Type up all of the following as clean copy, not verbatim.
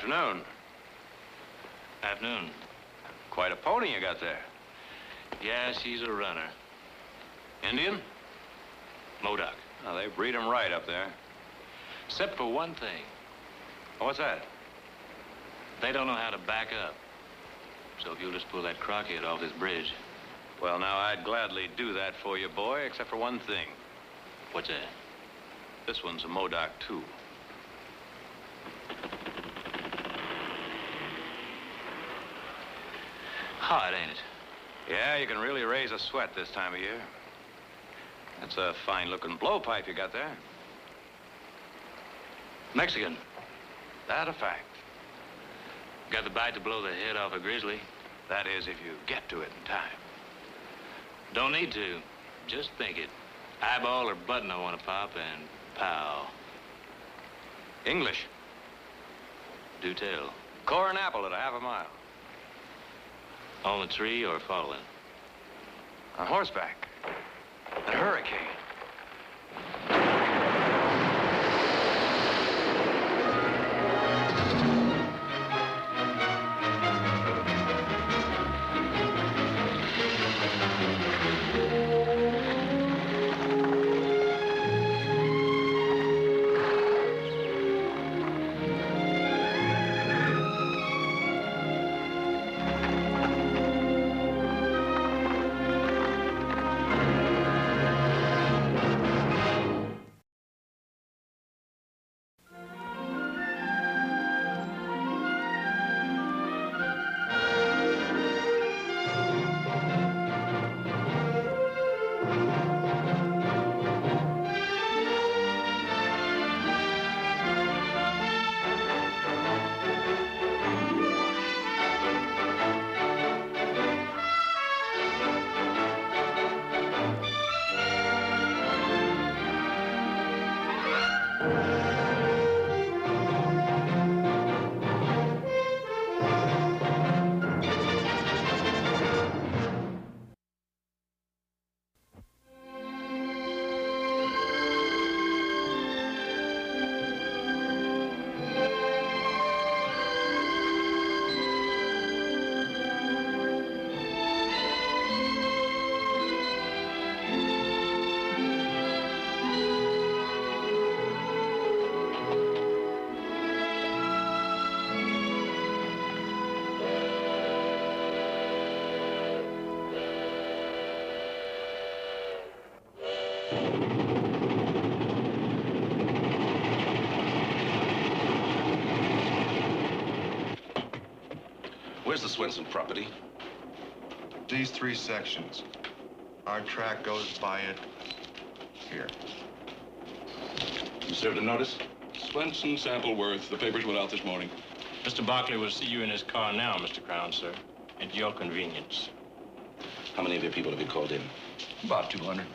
Afternoon. Afternoon. Quite a pony you got there. Yeah, she's a runner. Indian? Modoc. Oh, they breed 'em right up there. Except for one thing. What's that? They don't know how to back up. So if you'll just pull that crockhead off this bridge. Well, now, I'd gladly do that for you, boy, except for one thing. What's that? This one's a Modoc, too. Hot, ain't it? Yeah, you can really raise a sweat this time of year. That's a fine-looking blowpipe you got there. Mexican. That a fact. Got the bite to blow the head off a grizzly. That is, if you get to it in time. Don't need to. Just think it. Eyeball or button I want to pop, and pow. English. Do tell. Core and apple at a half a mile. On the tree or falling? On horseback. A hurricane. Where's the Swenson property? These 3 sections. Our track goes by it here. You served a notice? Swenson, Sampleworth. The papers went out this morning. Mr. Barkley will see you in his car now, Mr. Crown, sir. At your convenience. How many of your people have you called in? About 200.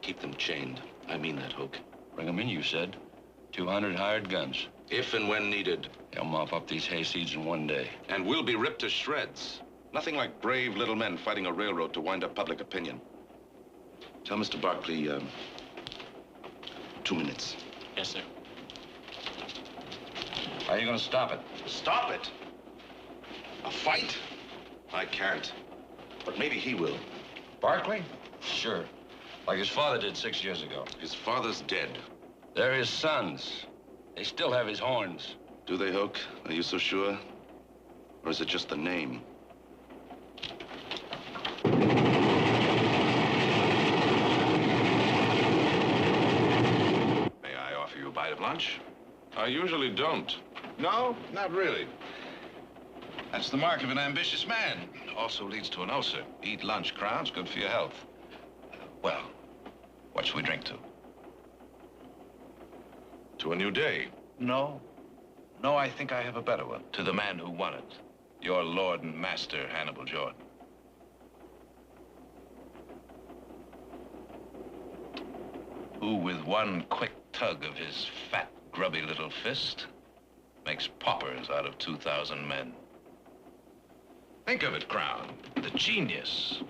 Keep them chained. I mean that, Hoke. Bring them in, you said. 200 hired guns. If and when needed. They'll mop up these hayseeds in one day. And we'll be ripped to shreds. Nothing like brave little men fighting a railroad to wind up public opinion. Tell Mr. Barkley, 2 minutes. Yes, sir. How are you going to stop it? Stop it? A fight? I can't. But maybe he will. Barkley? Sure. Like his father did 6 years ago. His father's dead. They're his sons. They still have his horns. Do they, Hoke? Are you so sure? Or is it just the name? May I offer you a bite of lunch? I usually don't. No, not really. That's the mark of an ambitious man. Also leads to an ulcer. Eat lunch, Crowns. Good for your health. Well, what should we drink to? To a new day. No. No, I think I have a better one. To the man who won it. Your lord and master, Hannibal Jordan. Who, with one quick tug of his fat, grubby little fist, makes paupers out of 2,000 men. Think of it, Crown. The genius.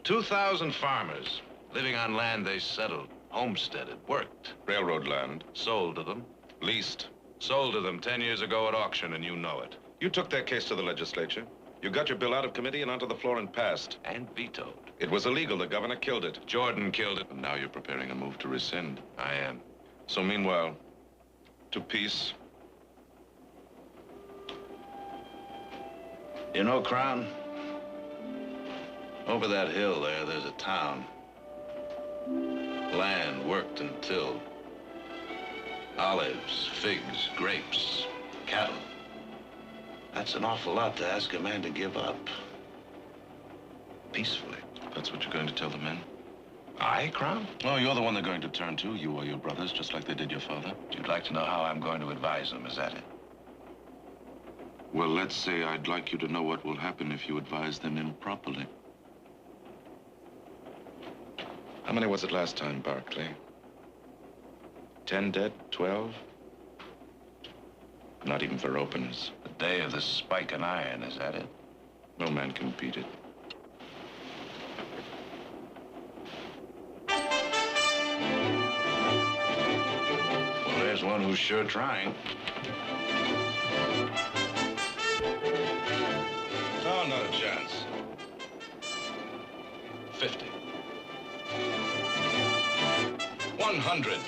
2,000 farmers living on land they settled, homesteaded, worked. Railroad land. Sold to them, leased, Sold to them 10 years ago at auction, and you know it. You took that case to the legislature. You got your bill out of committee and onto the floor and passed. And vetoed. It was illegal. The governor killed it. Jordan killed it. And now you're preparing a move to rescind. I am. So meanwhile, to peace. You know, Crown, over that hill there's a town. Land worked and tilled. Olives, figs, grapes, cattle. That's an awful lot to ask a man to give up. Peacefully. That's what you're going to tell the men? I, Crown? Oh, you're the one they're going to turn to, you or your brothers, just like they did your father. You'd like to know how I'm going to advise them, is that it? Well, let's say I'd like you to know what will happen if you advise them improperly. How many was it last time, Barkley? 10 dead? 12? Not even for openers. The day of the spike and iron, is that it? No man can beat it. Well, there's one who's sure trying. No, not a chance. 50. 100.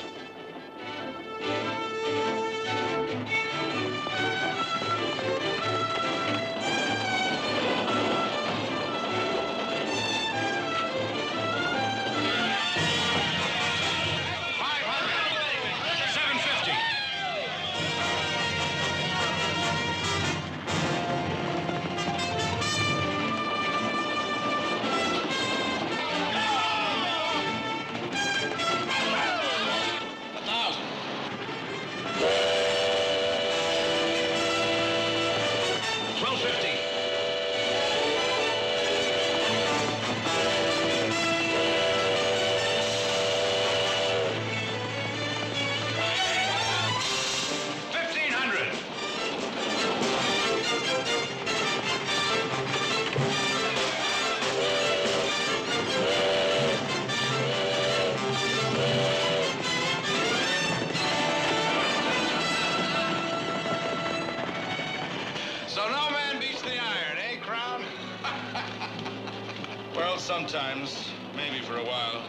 Sometimes, maybe for a while.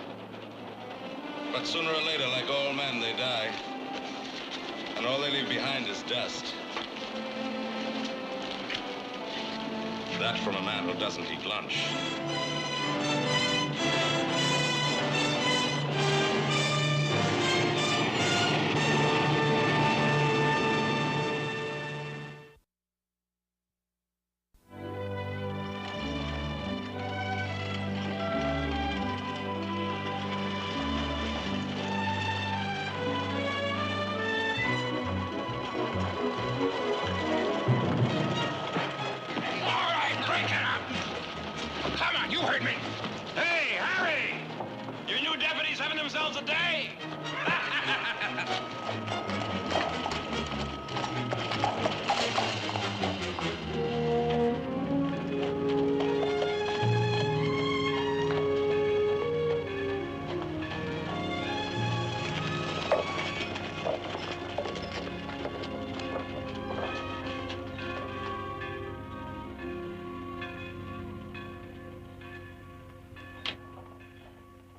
But sooner or later, like all men, they die. And all they leave behind is dust. That from a man who doesn't eat lunch.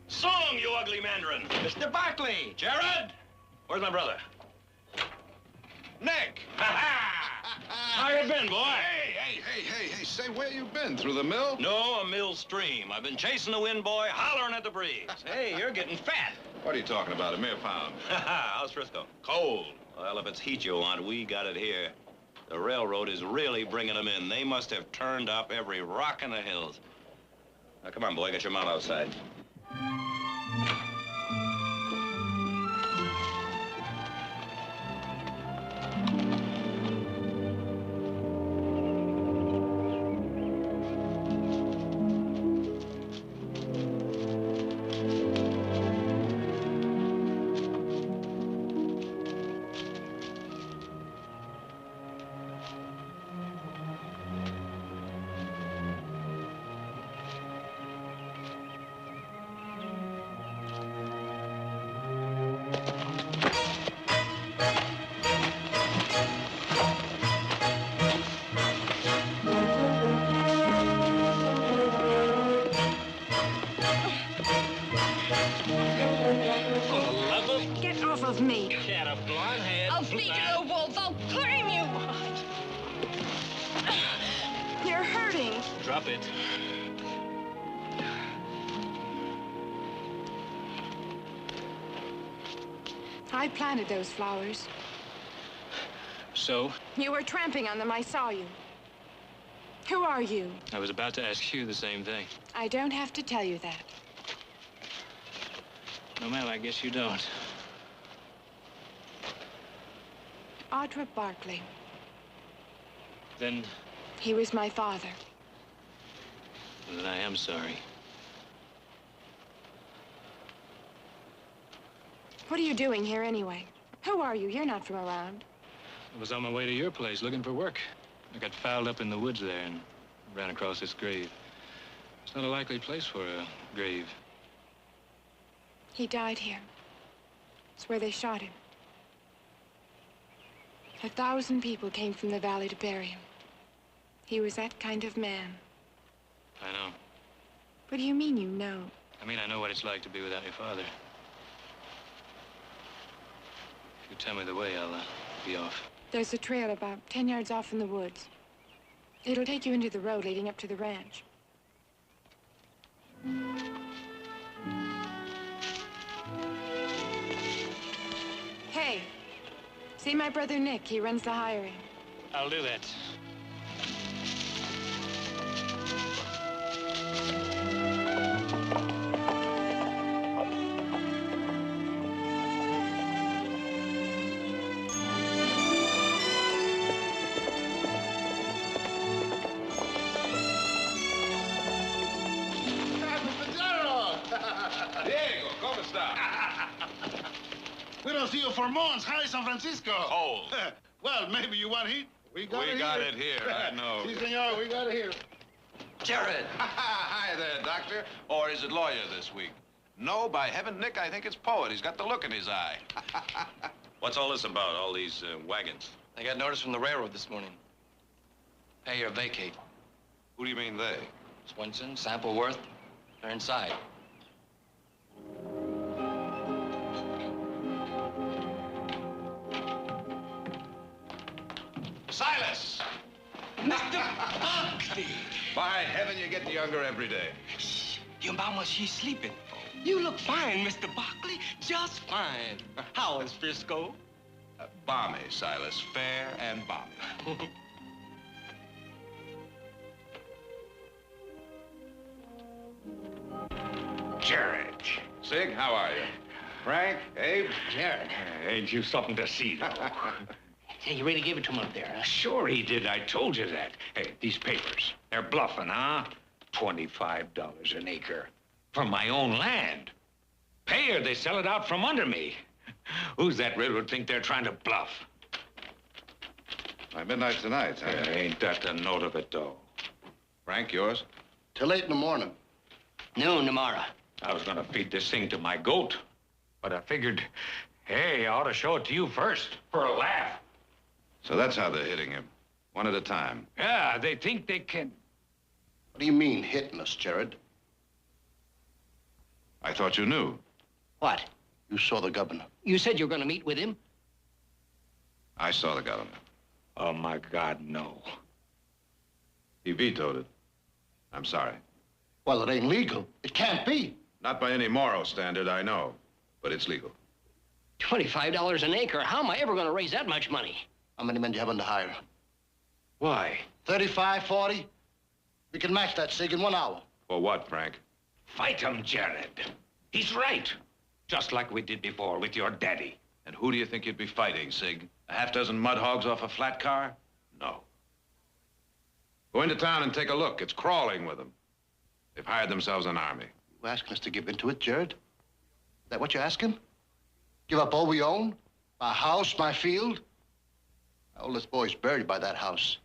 Song, you ugly mandarin. Mr. Barkley. Jared. Where's my brother? Nick. How you been, boy? Hey, say, where you been? Through the mill? No, a mill stream. I've been chasing the wind, boy, hollering at the breeze. Hey, you're getting fat. What are you talking about, a mere pound? How's Frisco? Cold. Well, if it's heat you want, we got it here. The railroad is really bringing them in. They must have turned up every rock in the hills. Now, come on, boy, get your mount outside. Get off of me. Cat of blonde head. I'll feed you to the wolves. I'll claim you. You're hurting. Drop it. I planted those flowers. So? You were tramping on them. I saw you. Who are you? I was about to ask you the same thing. I don't have to tell you that. No, ma'am, I guess you don't. Audra Barkley. Then He was my father. I am sorry. What are you doing here anyway? Who are you? You're not from around. I was on my way to your place looking for work. I got fouled up in the woods there and ran across this grave. It's not a likely place for a grave. He died here. It's where they shot him. 1,000 people came from the valley to bury him. He was that kind of man. I know. What do you mean you know? I mean, I know what it's like to be without your father. If you tell me the way, I'll be off. There's a trail about 10 yards off in the woods. It'll take you into the road leading up to the ranch. Hey, see my brother Nick. He runs the hiring. I'll do that. Diego, ¿cómo está? We don't see you for months. Hi, San Francisco. Cold. Well, maybe you want heat. We got it here, I know. Si, senor, we got it here. Jared! Hi there, doctor. Or is it lawyer this week? No, by heaven, Nick, I think it's poet. He's got the look in his eye. What's all this about, all these wagons? I got notice from the railroad this morning. Pay or vacate. Who do you mean they? Swinson, Sampleworth, they're inside. Silas! Mr. Barkley! By heaven, you get younger every day. Shh. Your mama, she's sleeping. You look fine, Mr. Barkley. Just fine. How is Frisco? Balmy, Silas. Fair and balmy. Jared. Sig, how are you? Frank, Abe? Jared. Ain't you something to see, though? Hey, you really gave it to him up there, huh? Sure he did. I told you that. Hey, these papers, they're bluffing, huh? $25 an acre from my own land. Pay or they sell it out from under me. Who's that railroad think they're trying to bluff? By midnight tonight, huh? Ain't that the note of it, though? Frank, yours? Till 8 in the morning. Noon tomorrow. I was gonna feed this thing to my goat, but I figured, hey, I ought to show it to you first, for a laugh. So that's how they're hitting him. One at a time. Yeah, they think they can. What do you mean, hitting us, Jared? I thought you knew. What? You saw the governor. You said you were going to meet with him? I saw the governor. Oh, my God, no. He vetoed it. I'm sorry. Well, it ain't legal. It can't be. Not by any moral standard, I know. But it's legal. $25 an acre. How am I ever going to raise that much money? How many men do you have under hire? Why? 35, 40? We can match that, Sig, in 1 hour. For what, Frank? Fight him, Jared. He's right. Just like we did before with your daddy. And who do you think you'd be fighting, Sig? A half dozen mud hogs off a flat car? No. Go into town and take a look. It's crawling with them. They've hired themselves an army. You asking us to give into it, Jared? Is that what you're asking? Give up all we own? My house, my field? My oldest boy's buried by that house.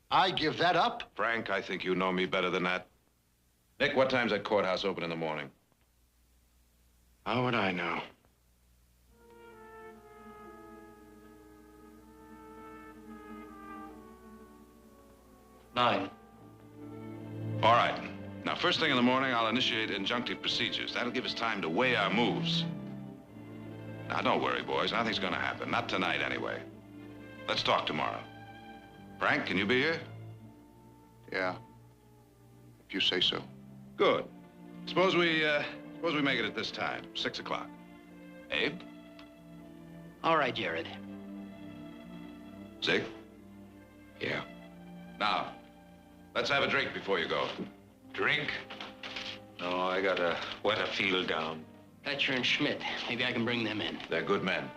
I give that up? Frank, I think you know me better than that. Nick, what time's that courthouse open in the morning? How would I know? Nine. All right. Now, first thing in the morning, I'll initiate injunctive procedures. That'll give us time to weigh our moves. Now, don't worry, boys. Nothing's gonna happen. Not tonight, anyway. Let's talk tomorrow. Frank, can you be here? Yeah. If you say so. Good. Suppose we make it at this time, 6 o'clock. Abe? All right, Jared. Zig? Yeah. Now, let's have a drink before you go. Drink? No, I gotta wet a field down. Thatcher and Schmidt. Maybe I can bring them in. They're good men.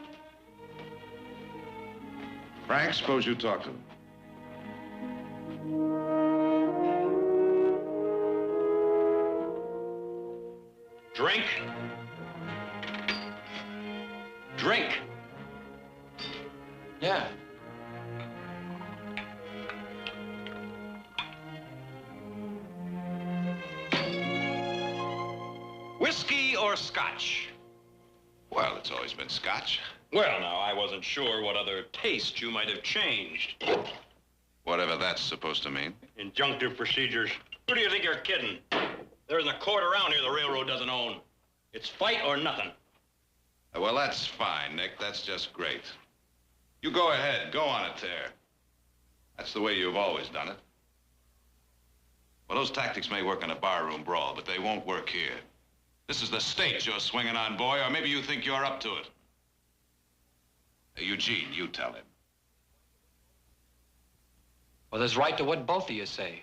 Frank, suppose you talk to them. Drink? Drink. Yeah. Whiskey or scotch? Well, it's always been scotch. Well, now, I wasn't sure what other taste you might have changed. Whatever that's supposed to mean. Injunctive procedures. Who do you think you're kidding? There isn't a court around here the railroad doesn't own. It's fight or nothing. Well, that's fine, Nick. That's just great. You go ahead. Go on it there. That's the way you've always done it. Well, those tactics may work in a barroom brawl, but they won't work here. This is the state you're swinging on, boy, or maybe you think you're up to it. Eugene, you tell him. Well, there's right to what both of you say.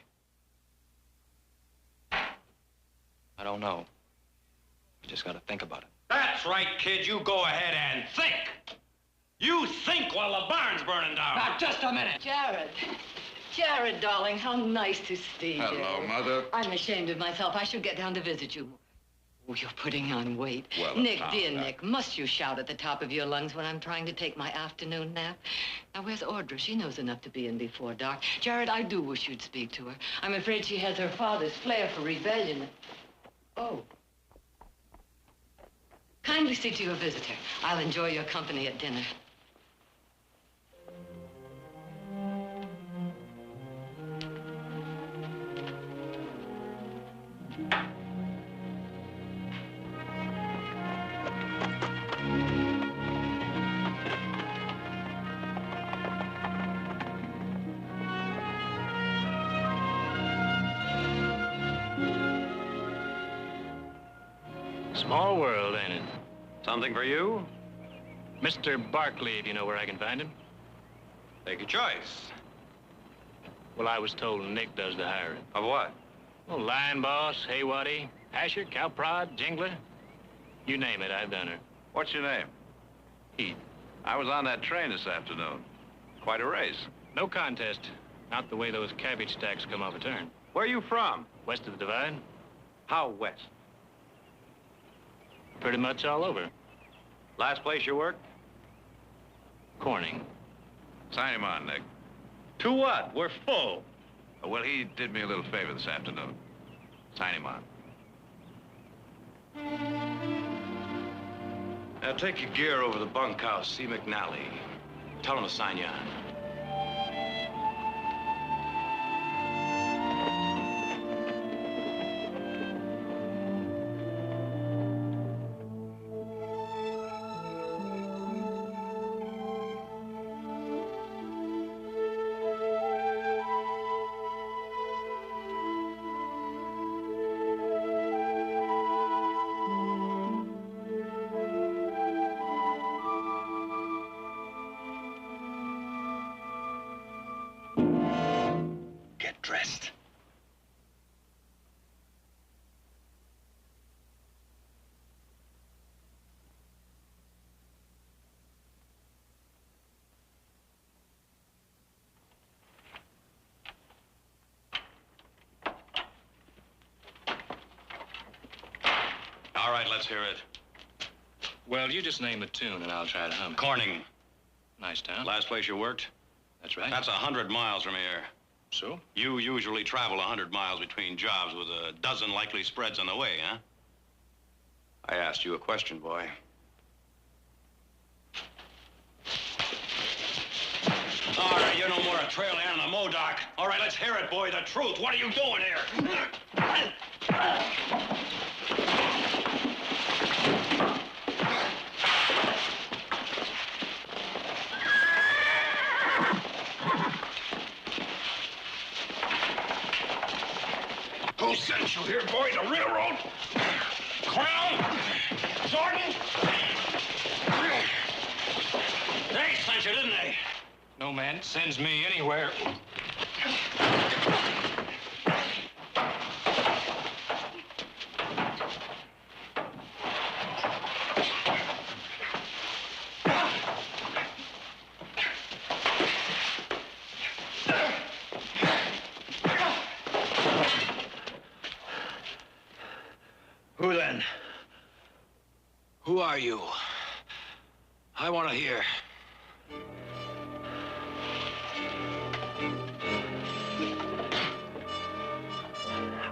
I don't know. You just gotta think about it. That's right, kid. You go ahead and think. You think while the barn's burning down. Now, just a minute. Jared. Jared, darling, how nice to see you. Hello, Mother. I'm ashamed of myself. I should get down to visit you. Oh, you're putting on weight. Well, Nick, calm dear down. Nick, must you shout at the top of your lungs when I'm trying to take my afternoon nap? Now, where's Audra? She knows enough to be in before dark. Jared, I do wish you'd speak to her. I'm afraid she has her father's flair for rebellion. Oh. Kindly see to your visitor. I'll enjoy your company at dinner. Small world, ain't it? Something for you? Mr. Barkley, if you know where I can find him. Take your choice. Well, I was told Nick does the hiring. Of what? Well, line boss, haywaddy, hasher, cow prod, jingler. You name it, I've done her. What's your name? Heath. I was on that train this afternoon. Quite a race. No contest. Not the way those cabbage stacks come off a turn. Where are you from? West of the divide. How west? Pretty much all over. Last place you worked? Corning. Sign him on, Nick. To what? We're full. Well, he did me a little favor this afternoon. Sign him on. Now take your gear over to the bunkhouse, see McNally. Tell him to sign you on. Dressed. All right, let's hear it. Well, you just name the tune and I'll try to hum it. Corning. Nice town. Last place you worked? That's right. That's 100 miles from here. So? You usually travel 100 miles between jobs with a dozen likely spreads on the way, huh? I asked you a question, boy. All right, you're no more a trail hand than a modoc. All right, let's hear it, boy. The truth. What are you doing here? Essential here, boys. A railroad. Crown. Jordan. They sent you, didn't they? No man sends me anywhere. Who then? Who are you? I want to hear.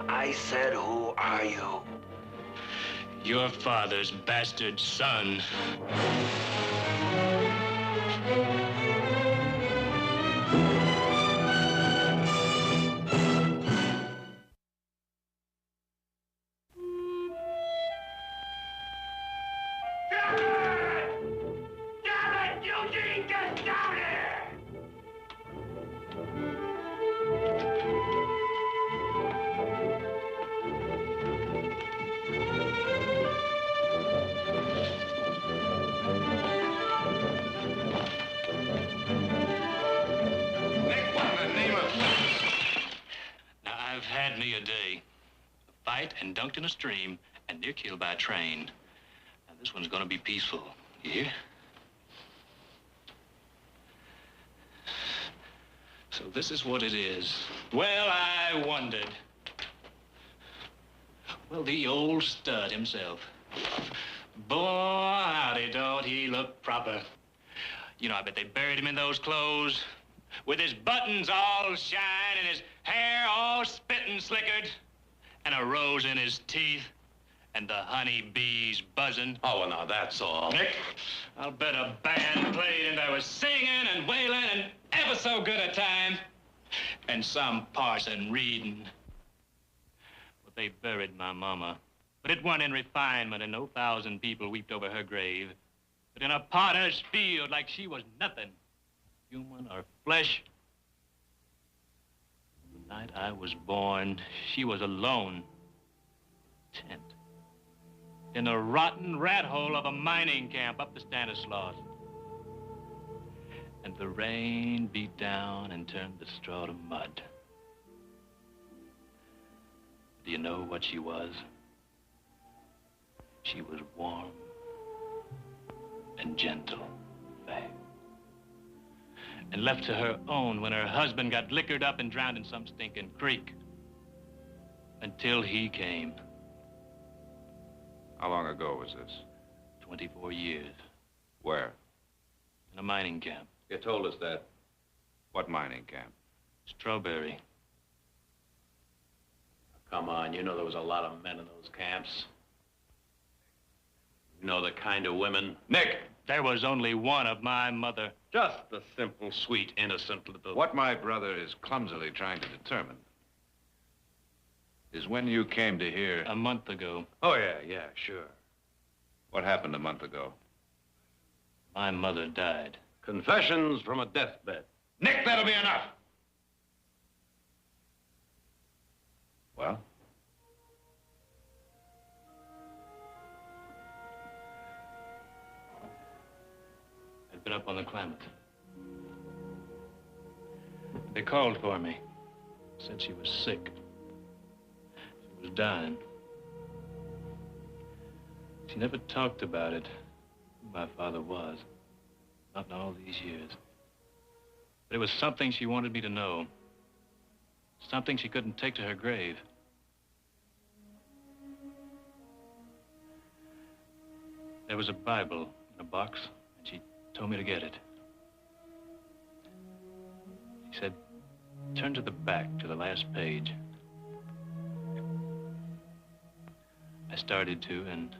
I said, who are you? Your father's bastard son. And dunked in a stream, and near killed by a train. Now, this one's gonna be peaceful. You hear? So this is what it is. Well, I wondered. Well, the old stud himself. Boy, howdy, don't he look proper. You know, I bet they buried him in those clothes, with his buttons all shine and his hair all spittin' slickered. And a rose in his teeth, and the honey bees buzzing. Oh, well, now, that's all. Nick, I'll bet a band played, and there was singing and wailing and ever so good a time. And some parson reading. Well, they buried my mama. But it wasn't in refinement, and no 1,000 people wept over her grave. But in a potter's field like she was nothing, human or flesh. The night I was born, she was alone. Tent. In a rotten rat hole of a mining camp up the Stanislaus. And the rain beat down and turned the straw to mud. Do you know what she was? She was warm and gentle, fair. And left to her own when her husband got liquored up and drowned in some stinking creek. Until he came. How long ago was this? 24 years. Where? In a mining camp. You told us that. What mining camp? Strawberry. Come on, you know there was a lot of men in those camps. You know the kind of women. Nick! There was only one of my mother. Just the simple, sweet, innocent little... What my brother is clumsily trying to determine is when you came to here... A month ago. Oh, yeah, sure. What happened a month ago? My mother died. Confessions from a deathbed. Nick, that'll be enough! Well? I'd been up on the Klamath. They called for me. Said she was sick. She was dying. She never talked about it, who my father was. Not in all these years. But it was something she wanted me to know. Something she couldn't take to her grave. There was a Bible in a box, and she told me to get it. She said, turn to the back, to the last page. I started to, and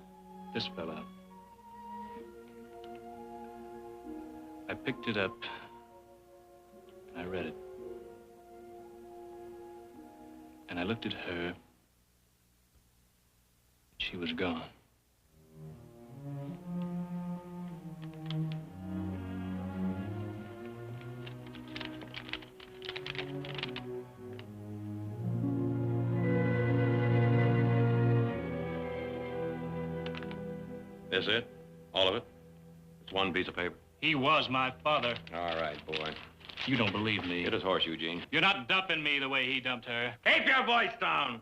this fell out. I picked it up, and I read it. And I looked at her, she was gone. Is it? All of it? It's one piece of paper. He was my father. All right, boy. You don't believe me. Get his horse, Eugene. You're not dumping me the way he dumped her. Keep your voice down!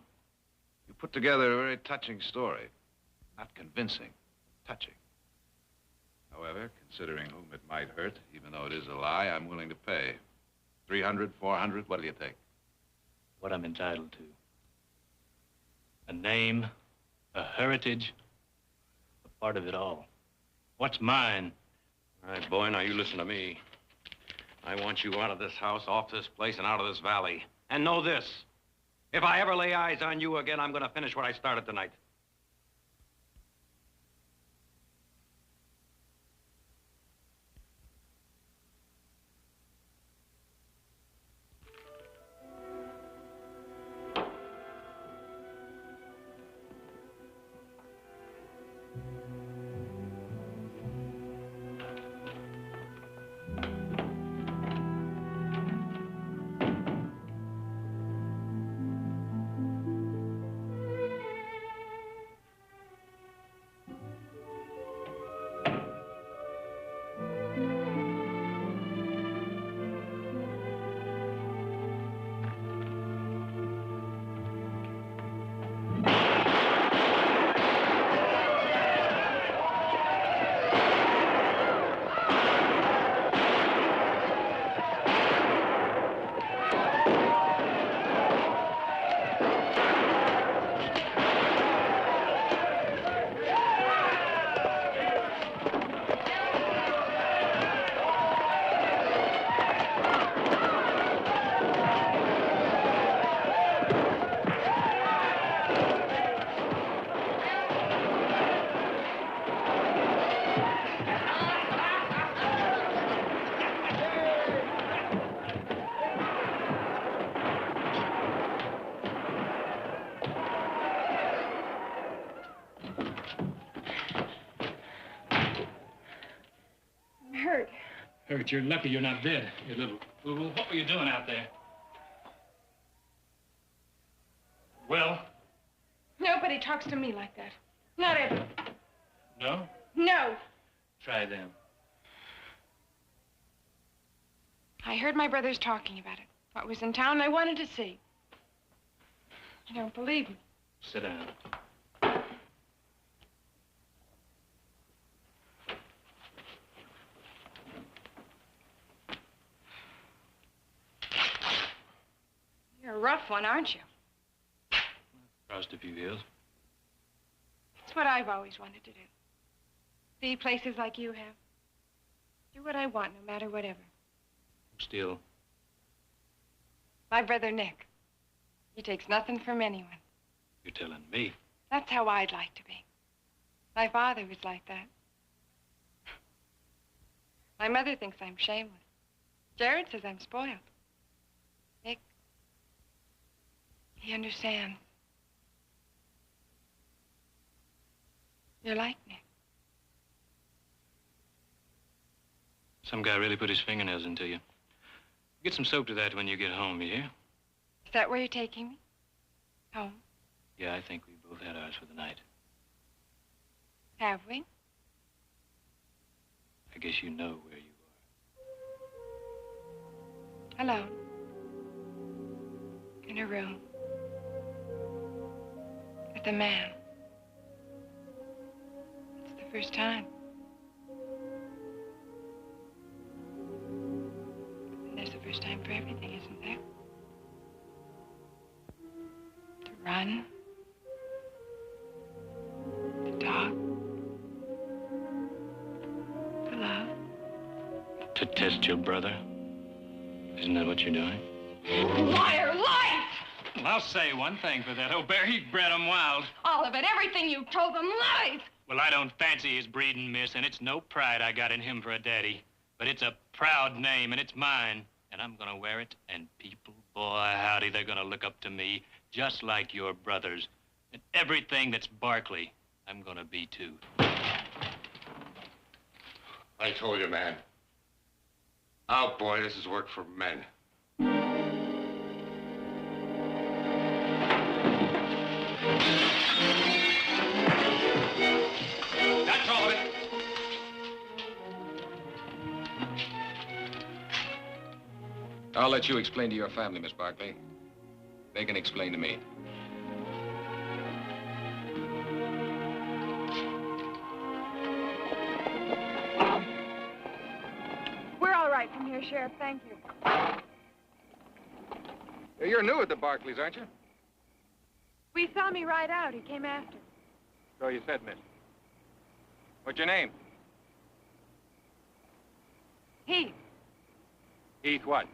You put together a very touching story. Not convincing, touching. However, considering whom it might hurt, even though it is a lie, I'm willing to pay. 300, 400, what do you take? What I'm entitled to. A name, a heritage, a part of it all. What's mine? All right, boy, now you listen to me. I want you out of this house, off this place, and out of this valley. And know this. If I ever lay eyes on you again, I'm going to finish what I started tonight. Hurt, you're lucky you're not dead, you little fool. What were you doing out there? Well? Nobody talks to me like that. Not ever. No? No. Try them. I heard my brothers talking about it. What was in town, I wanted to see. You don't believe me. Sit down. You're a rough one, aren't you? Crossed a few hills. It's what I've always wanted to do. See places like you have. Do what I want, no matter whatever. Still. My brother Nick. He takes nothing from anyone. You're telling me. That's how I'd like to be. My father was like that. My mother thinks I'm shameless. Jared says I'm spoiled. Nick, he understands. You're like Nick. Some guy really put his fingernails into you. Get some soap to that when you get home, you hear? Is that where you're taking me? Home? Yeah, I think we both had ours for the night. Have we? I guess you know where you Alone. In a room. With a man. It's the first time. And there's the first time for everything, isn't there? To run. To talk. To love. are. To test your brother. Isn't that what you're doing? Liar, liar! Well, I'll say one thing for that. Oh, Barry, he bred 'em wild. All of it, everything you told them, lies! Well, I don't fancy his breeding, miss, and it's no pride I got in him for a daddy. But it's a proud name, and it's mine. And I'm gonna wear it, and people, boy, howdy, they're gonna look up to me, just like your brothers. And everything that's Barkley, I'm gonna be too. I told you, man. Oh, boy, this is work for men. That's all of it. I'll let you explain to your family, Miss Barkley. They can explain to me. We're all right from here, Sheriff. Thank you. You're new at the Barkleys, aren't you? We saw me ride out. He came after. So you said, miss. What's your name? Heath. Heath what?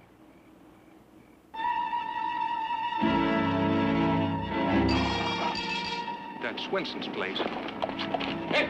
That's Swinson's place. Hey!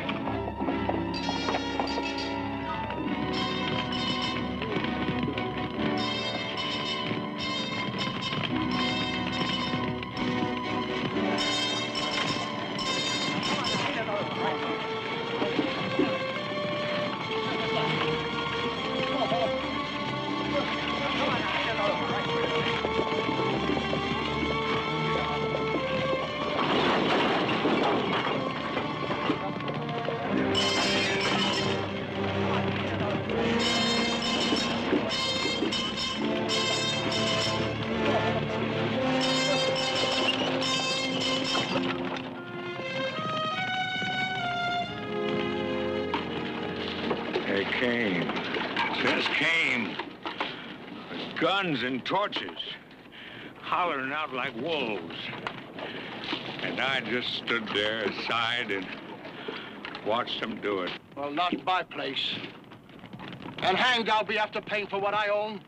They came. Just came. With guns and torches. Hollering out like wolves. And I just stood there aside and watched them do it. Well, not my place. And hanged I'll be after paying for what I own.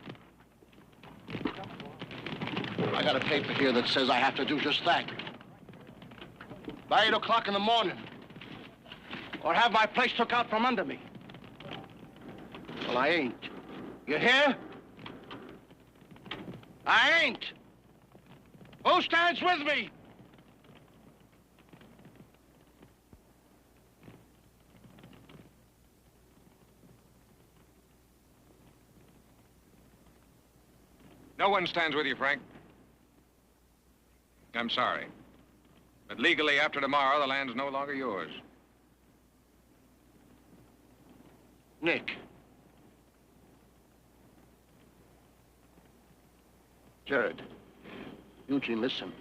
I got a paper here that says I have to do just that. By 8 o'clock in the morning. Or have my place took out from under me. Well, I ain't. You hear? I ain't. Who stands with me? No one stands with you, Frank. I'm sorry. But legally, after tomorrow, the land's no longer yours. Nick. Jared. Eugene, listen.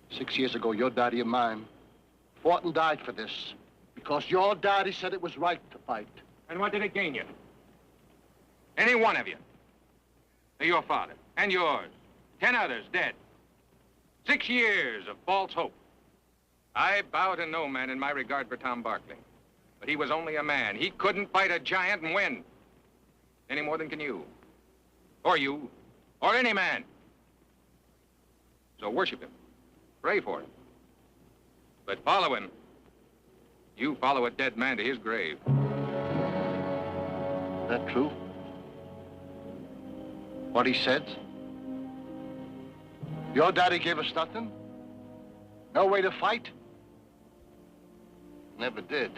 6 years ago, your daddy and mine fought and died for this because your daddy said it was right to fight. And what did it gain you? Any one of you. Your father and yours. 10 others dead. 6 years of false hope. I bow to no man in my regard for Tom Barkley. But he was only a man. He couldn't fight a giant and win. Any more than can you. Or you. Or any man. So worship him. Pray for him. But follow him. You follow a dead man to his grave. That true? What he said? Your daddy gave us nothing? No way to fight? Never did.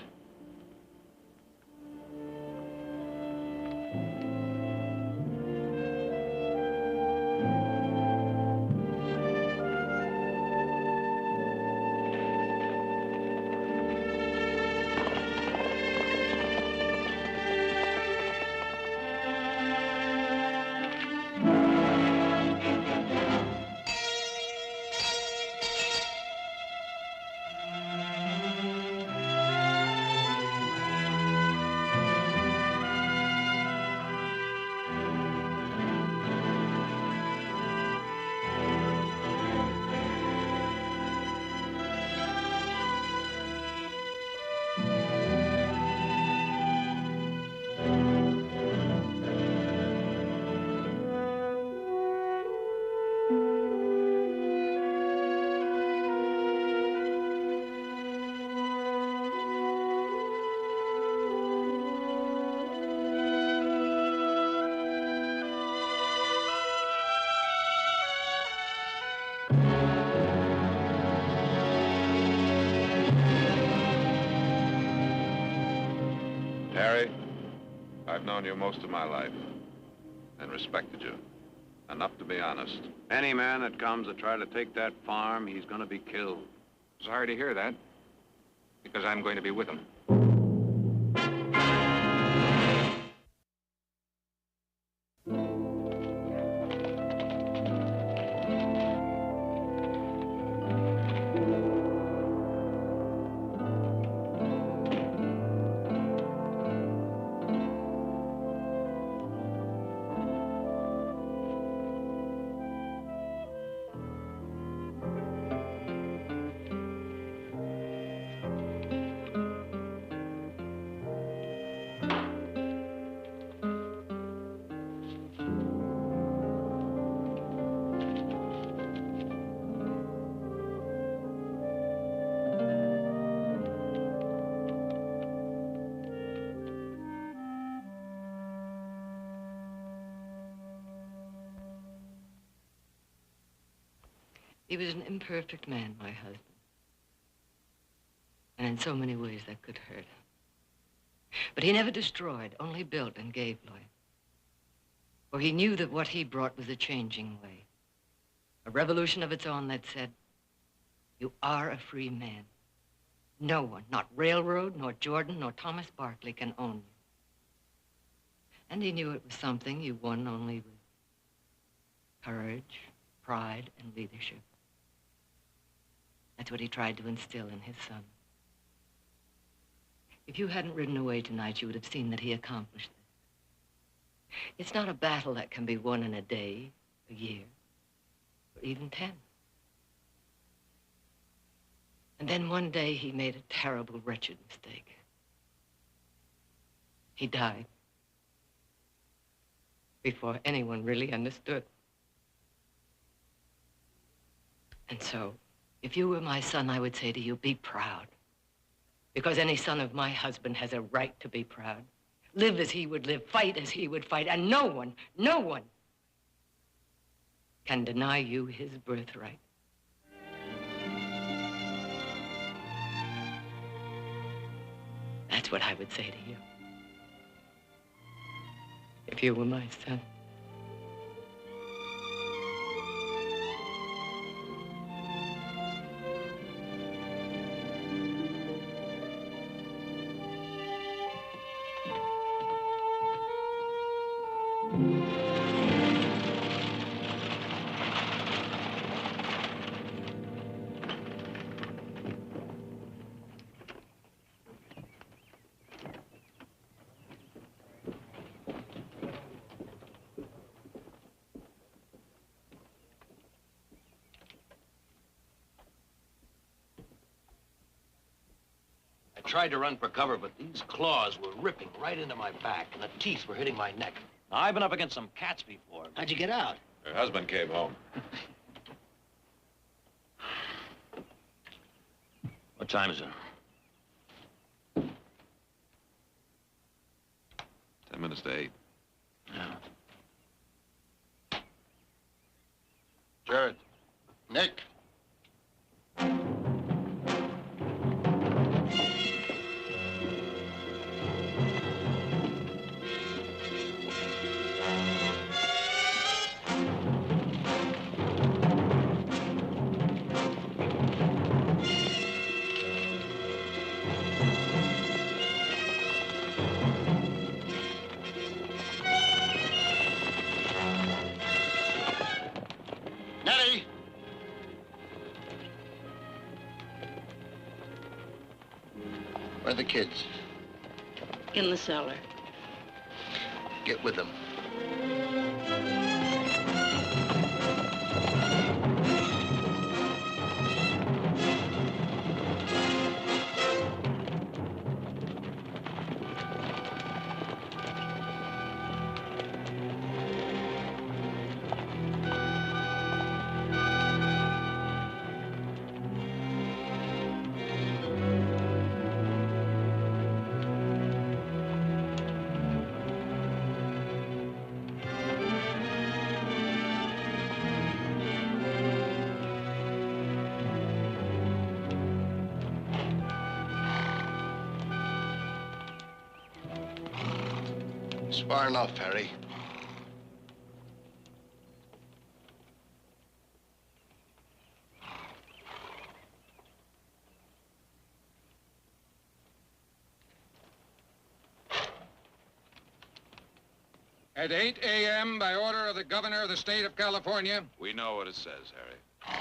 Harry, I've known you most of my life and respected you. Enough to be honest. Any man that comes to try to take that farm, he's gonna be killed. Sorry to hear that, because I'm going to be with him. He was an imperfect man, my husband. And in so many ways that could hurt. But he never destroyed, only built and gave life. For he knew that what he brought was a changing way. A revolution of its own that said, you are a free man. No one, not railroad, nor Jordan, nor Thomas Barkley can own you. And he knew it was something you won only with courage, pride, and leadership. That's what he tried to instill in his son. If you hadn't ridden away tonight, you would have seen that he accomplished this. It's not a battle that can be won in a day, a year, or even 10. And then one day he made a terrible, wretched mistake. He died before anyone really understood. And so, if you were my son, I would say to you, be proud. Because any son of my husband has a right to be proud. Live as he would live, fight as he would fight, and no one can deny you his birthright. That's what I would say to you. If you were my son. I tried to run for cover, but these claws were ripping right into my back, and the teeth were hitting my neck. Now, I've been up against some cats before. How'd you get out? Her husband came home. What time is it? 10 minutes to 8. Yeah. Jared. Nick. Where are the kids? In the cellar. Get with them. It's far enough, Harry. At 8 a.m., by order of the governor of the state of California, We know what it says, Harry.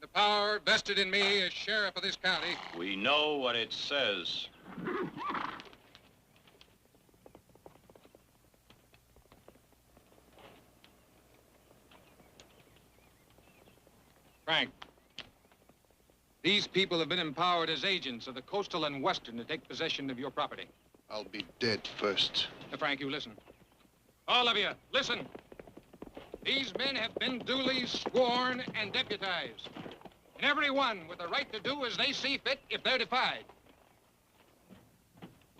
the power vested in me as sheriff of this county, We know what it says. Frank, these people have been empowered as agents of the Coastal and Western to take possession of your property. I'll be dead first. Now, Frank, you listen. All of you, listen. These men have been duly sworn and deputized. And every one with the right to do as they see fit if they're defied.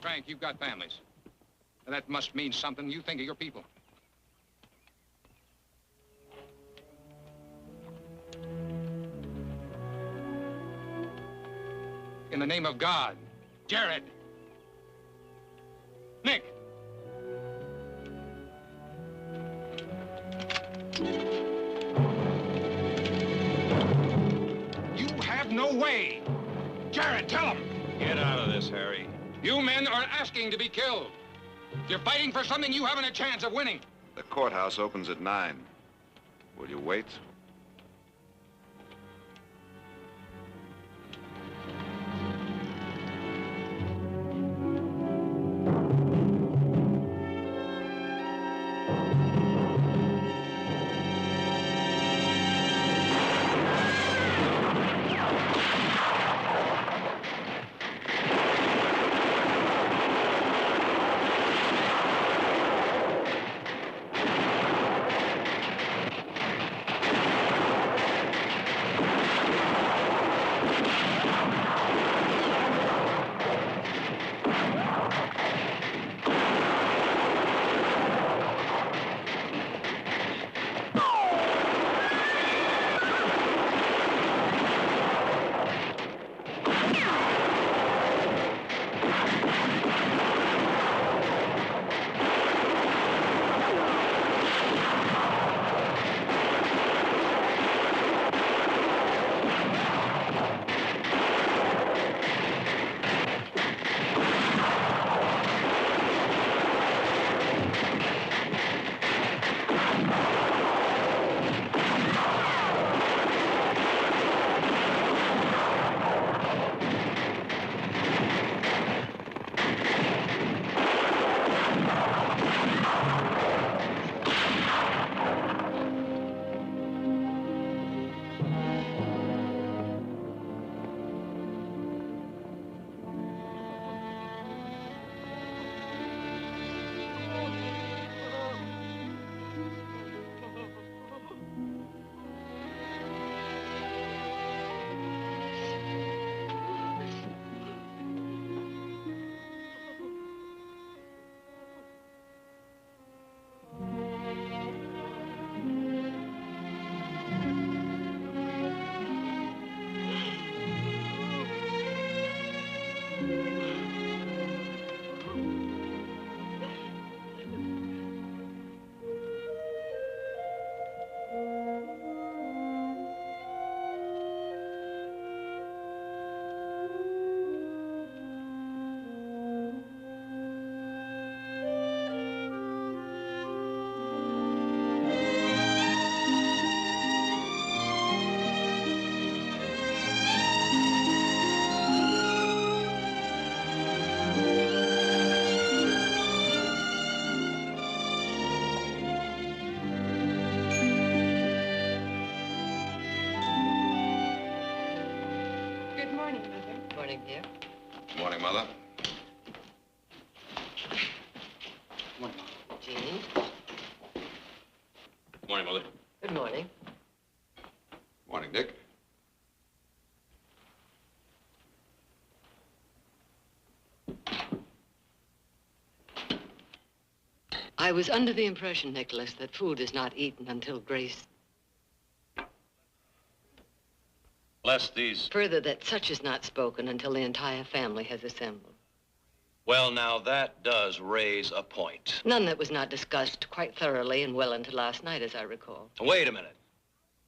Frank, you've got families. And that must mean something. You think of your people. In the name of God, Jared, Nick. You have no way. Jared, tell him. Get out of this, Harry. You men are asking to be killed. You're fighting for something you haven't a chance of winning. The courthouse opens at 9. Will you wait? Morning, dear. Morning, Mother. Jean. Morning, Mother. Good morning. Morning, Dick. I was under the impression, Nicholas, that food is not eaten until Grace... Bless these. Further, that such is not spoken until the entire family has assembled. Well, now, that does raise a point. None that was not discussed quite thoroughly and well into last night, as I recall. Wait a minute.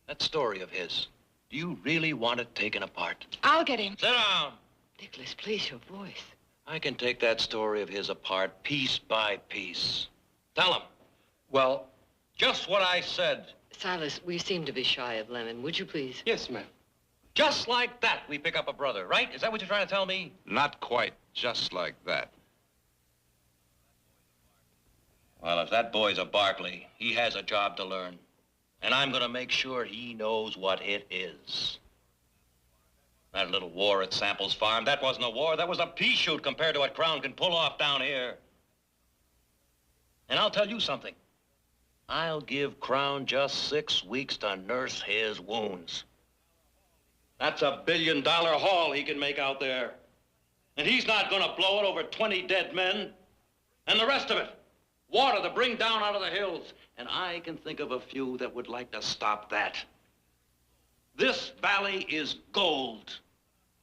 That story of his, do you really want it taken apart? I'll get him. Sit down. Nicholas, please, your voice. I can take that story of his apart piece by piece. Tell him. Well, just what I said. Silas, we seem to be shy of Lemon. Would you please? Yes, ma'am. Just like that, we pick up a brother, right? Is that what you're trying to tell me? Not quite just like that. Well, if that boy's a Barkley, he has a job to learn. And I'm going to make sure he knows what it is. That little war at Sample's farm, that wasn't a war. That was a pea shoot compared to what Crown can pull off down here. And I'll tell you something. I'll give Crown just 6 weeks to nurse his wounds. That's $1 billion haul he can make out there. And he's not going to blow it over 20 dead men. And the rest of it, water to bring down out of the hills. And I can think of a few that would like to stop that. This valley is gold.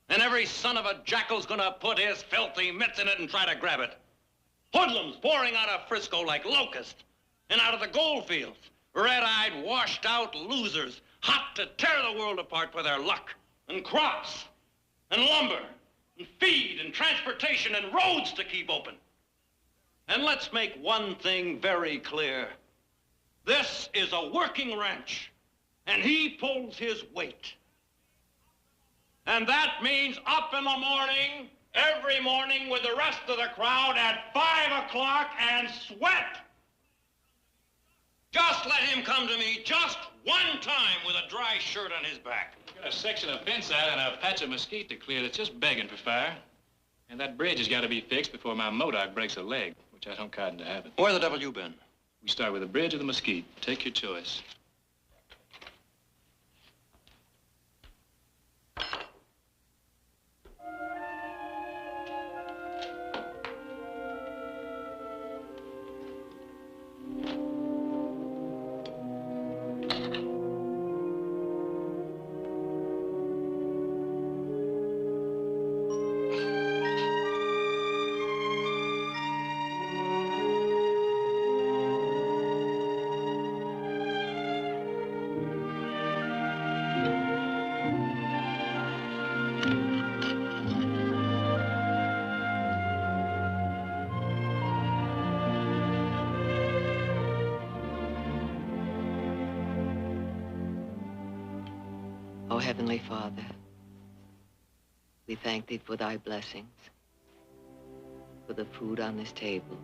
And every son of a jackal's going to put his filthy mitts in it and try to grab it. Hoodlums pouring out of Frisco like locusts and out of the gold fields. Red-eyed, washed-out losers, hot to tear the world apart for their luck. And crops, and lumber, and feed, and transportation, and roads to keep open. And let's make one thing very clear. This is a working ranch, and he pulls his weight. And that means up in the morning, every morning with the rest of the crowd at 5 o'clock and sweat. Just let him come to me just one time with a dry shirt on his back. We've got a section of fence out and a patch of mesquite to clear that's just begging for fire. And that bridge has got to be fixed before my Modoc breaks a leg, which I don't cotton to happen. Where the devil you been? We start with the bridge or the mesquite. Take your choice. O Heavenly Father, we thank thee for thy blessings, for the food on this table,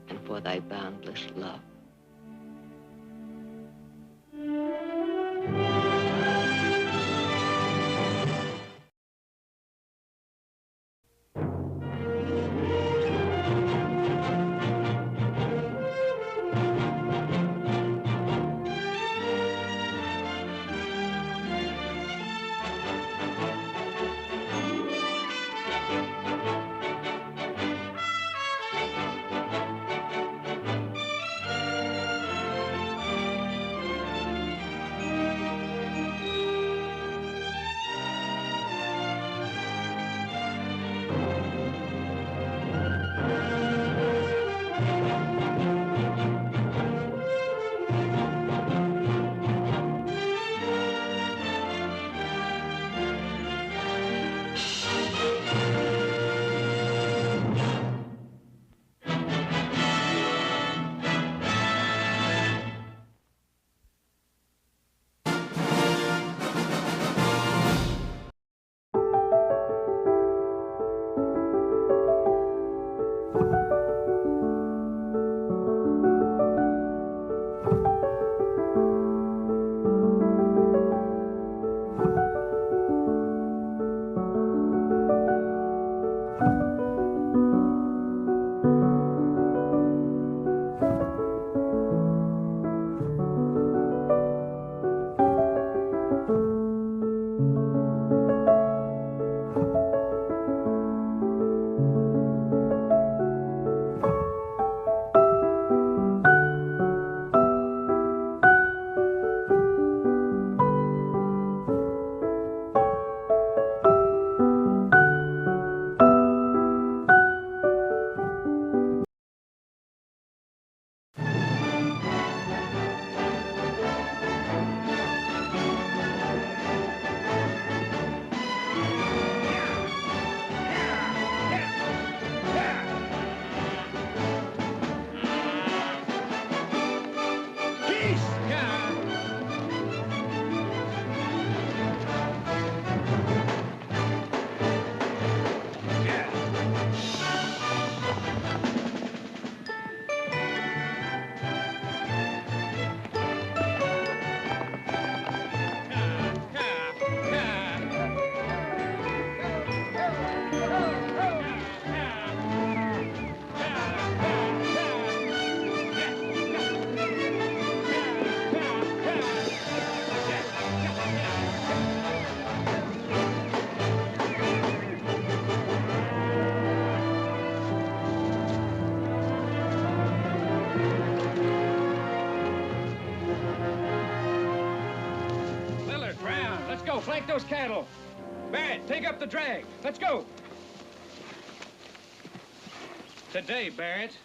and for thy boundless love. flank those cattle. Barrett, take up the drag. Let's go. Today, Barrett.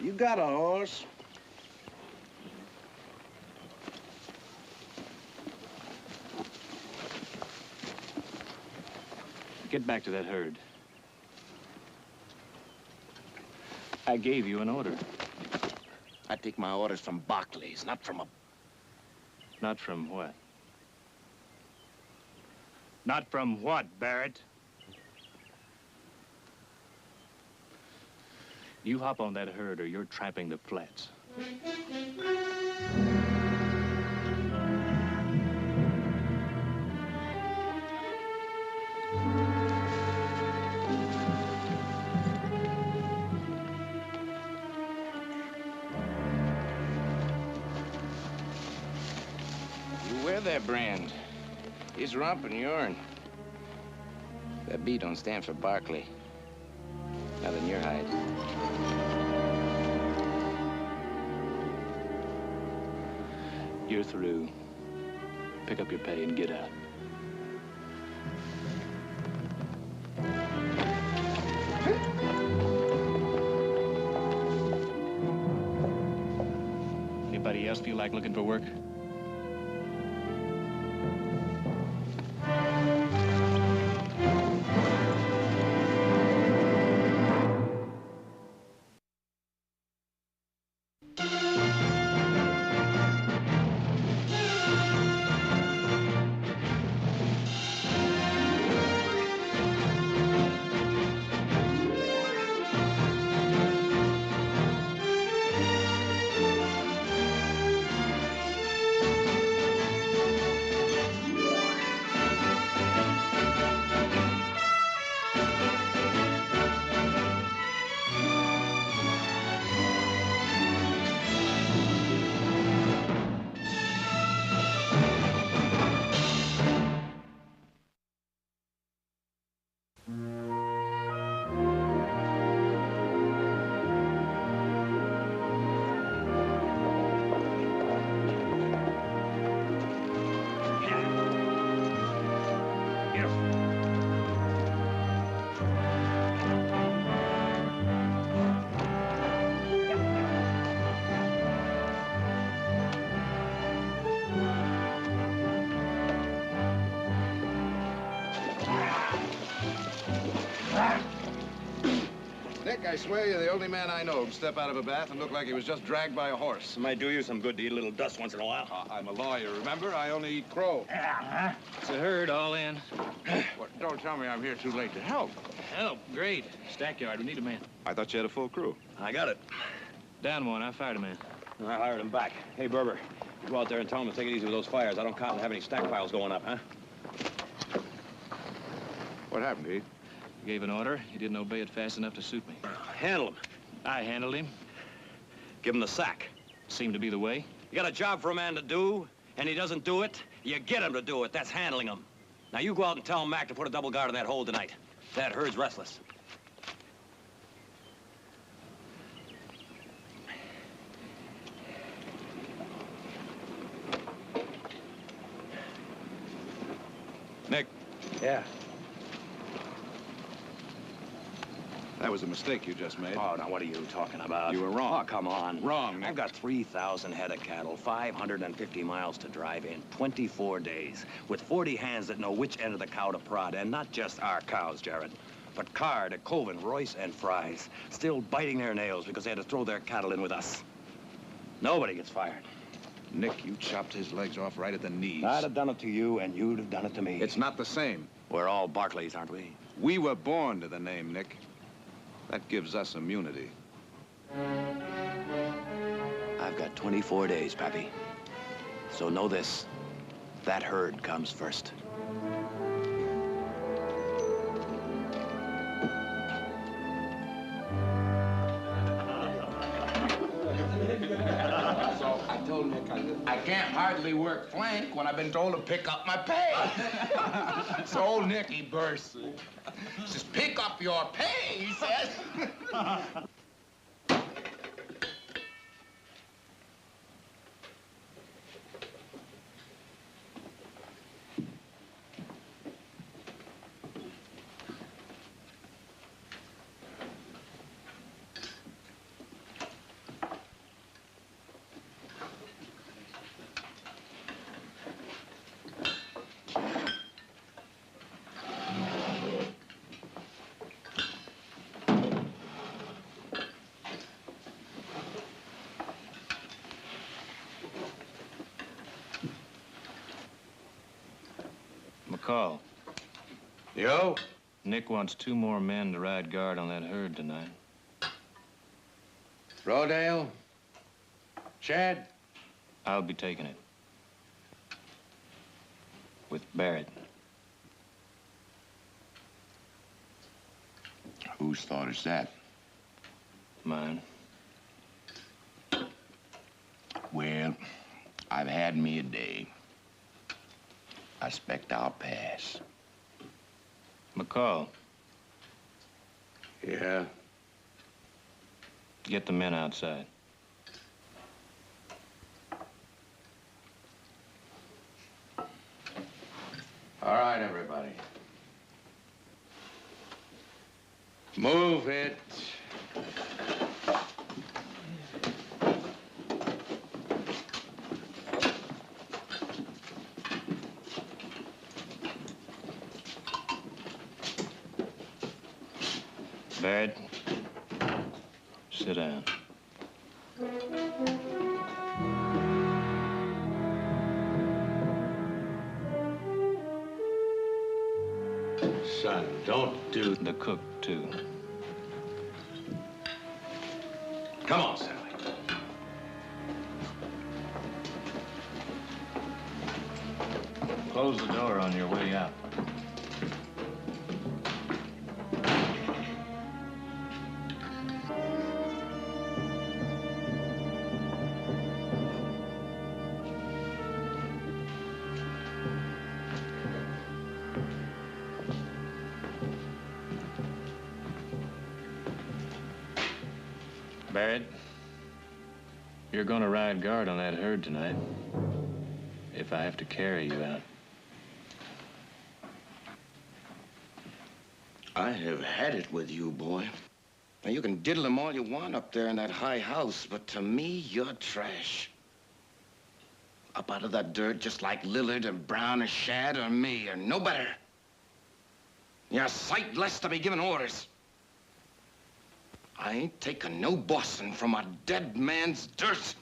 You got a horse. Get back to that herd. I gave you an order. I take my orders from Barkley's, not from a... Not from what? Not from what, Barrett? You hop on that herd or you're tramping the flats. You wear that brand. He's romping urine. That B don't stand for Barkley. Not in your hide. You're through. Pick up your pay and get out. Anybody else feel like looking for work? Nick, I swear you're the only man I know who'd step out of a bath and look like he was just dragged by a horse. It might do you some good to eat a little dust once in a while. I'm a lawyer, remember? I only eat crow. It's a herd all in. Well, don't tell me I'm here too late to help. Help, great. Stackyard, we need a man. I thought you had a full crew. I got it. Down one, I fired a man. I hired him back. Hey, Berber, you go out there and tell him to take it easy with those fires. I don't count on having any stack piles going up, huh? What happened, Heath? You gave an order. He didn't obey it fast enough to suit me. Handle him. I handled him. Give him the sack. Seemed to be the way. You got a job for a man to do, and he doesn't do it, you get him to do it. That's handling him. Now, you go out and tell Mac to put a double guard on that hole tonight. That herd's restless. Nick. Yeah. That was a mistake you just made. Oh, now what are you talking about? You were wrong. Oh, come on. Wrong, Nick. I've got 3,000 head of cattle, 550 miles to drive in, 24 days, with 40 hands that know which end of the cow to prod, and not just our cows, Jared, but Card, Coven, Royce, and Fry's, still biting their nails because they had to throw their cattle in with us. Nobody gets fired. Nick, you chopped his legs off right at the knees. I'd have done it to you, and you'd have done it to me. It's not the same. We're all Barkleys, aren't we? We were born to the name, Nick. That gives us immunity. I've got 24 days, Pappy. So know this, that herd comes first. So I told Nick I can't hardly work flank when I've been told to pick up my pay. So old Nick, he bursts. He says, pick up your pay, he says. McCall. Yo? Nick wants 2 more men to ride guard on that herd tonight. Rodale? Chad? I'll be taking it. With Barrett. Whose thought is that? Mine. Well, I've had me a day. I expect I'll pass. McCall. Yeah? Get the men outside. All right, everybody. Move it. Barrett, sit down. Son, don't do... The cook, too. Come on, Sally. Close the door on your way out. Barrett, you're gonna ride guard on that herd tonight. If I have to carry you out. I have had it with you, boy. Now, you can diddle them all you want up there in that high house, but to me, you're trash. Up out of that dirt just like Lillard and Brown or Shad or me, or no better. You're a sight less to be giving orders. I ain't taking no bossing from a dead man's dirt.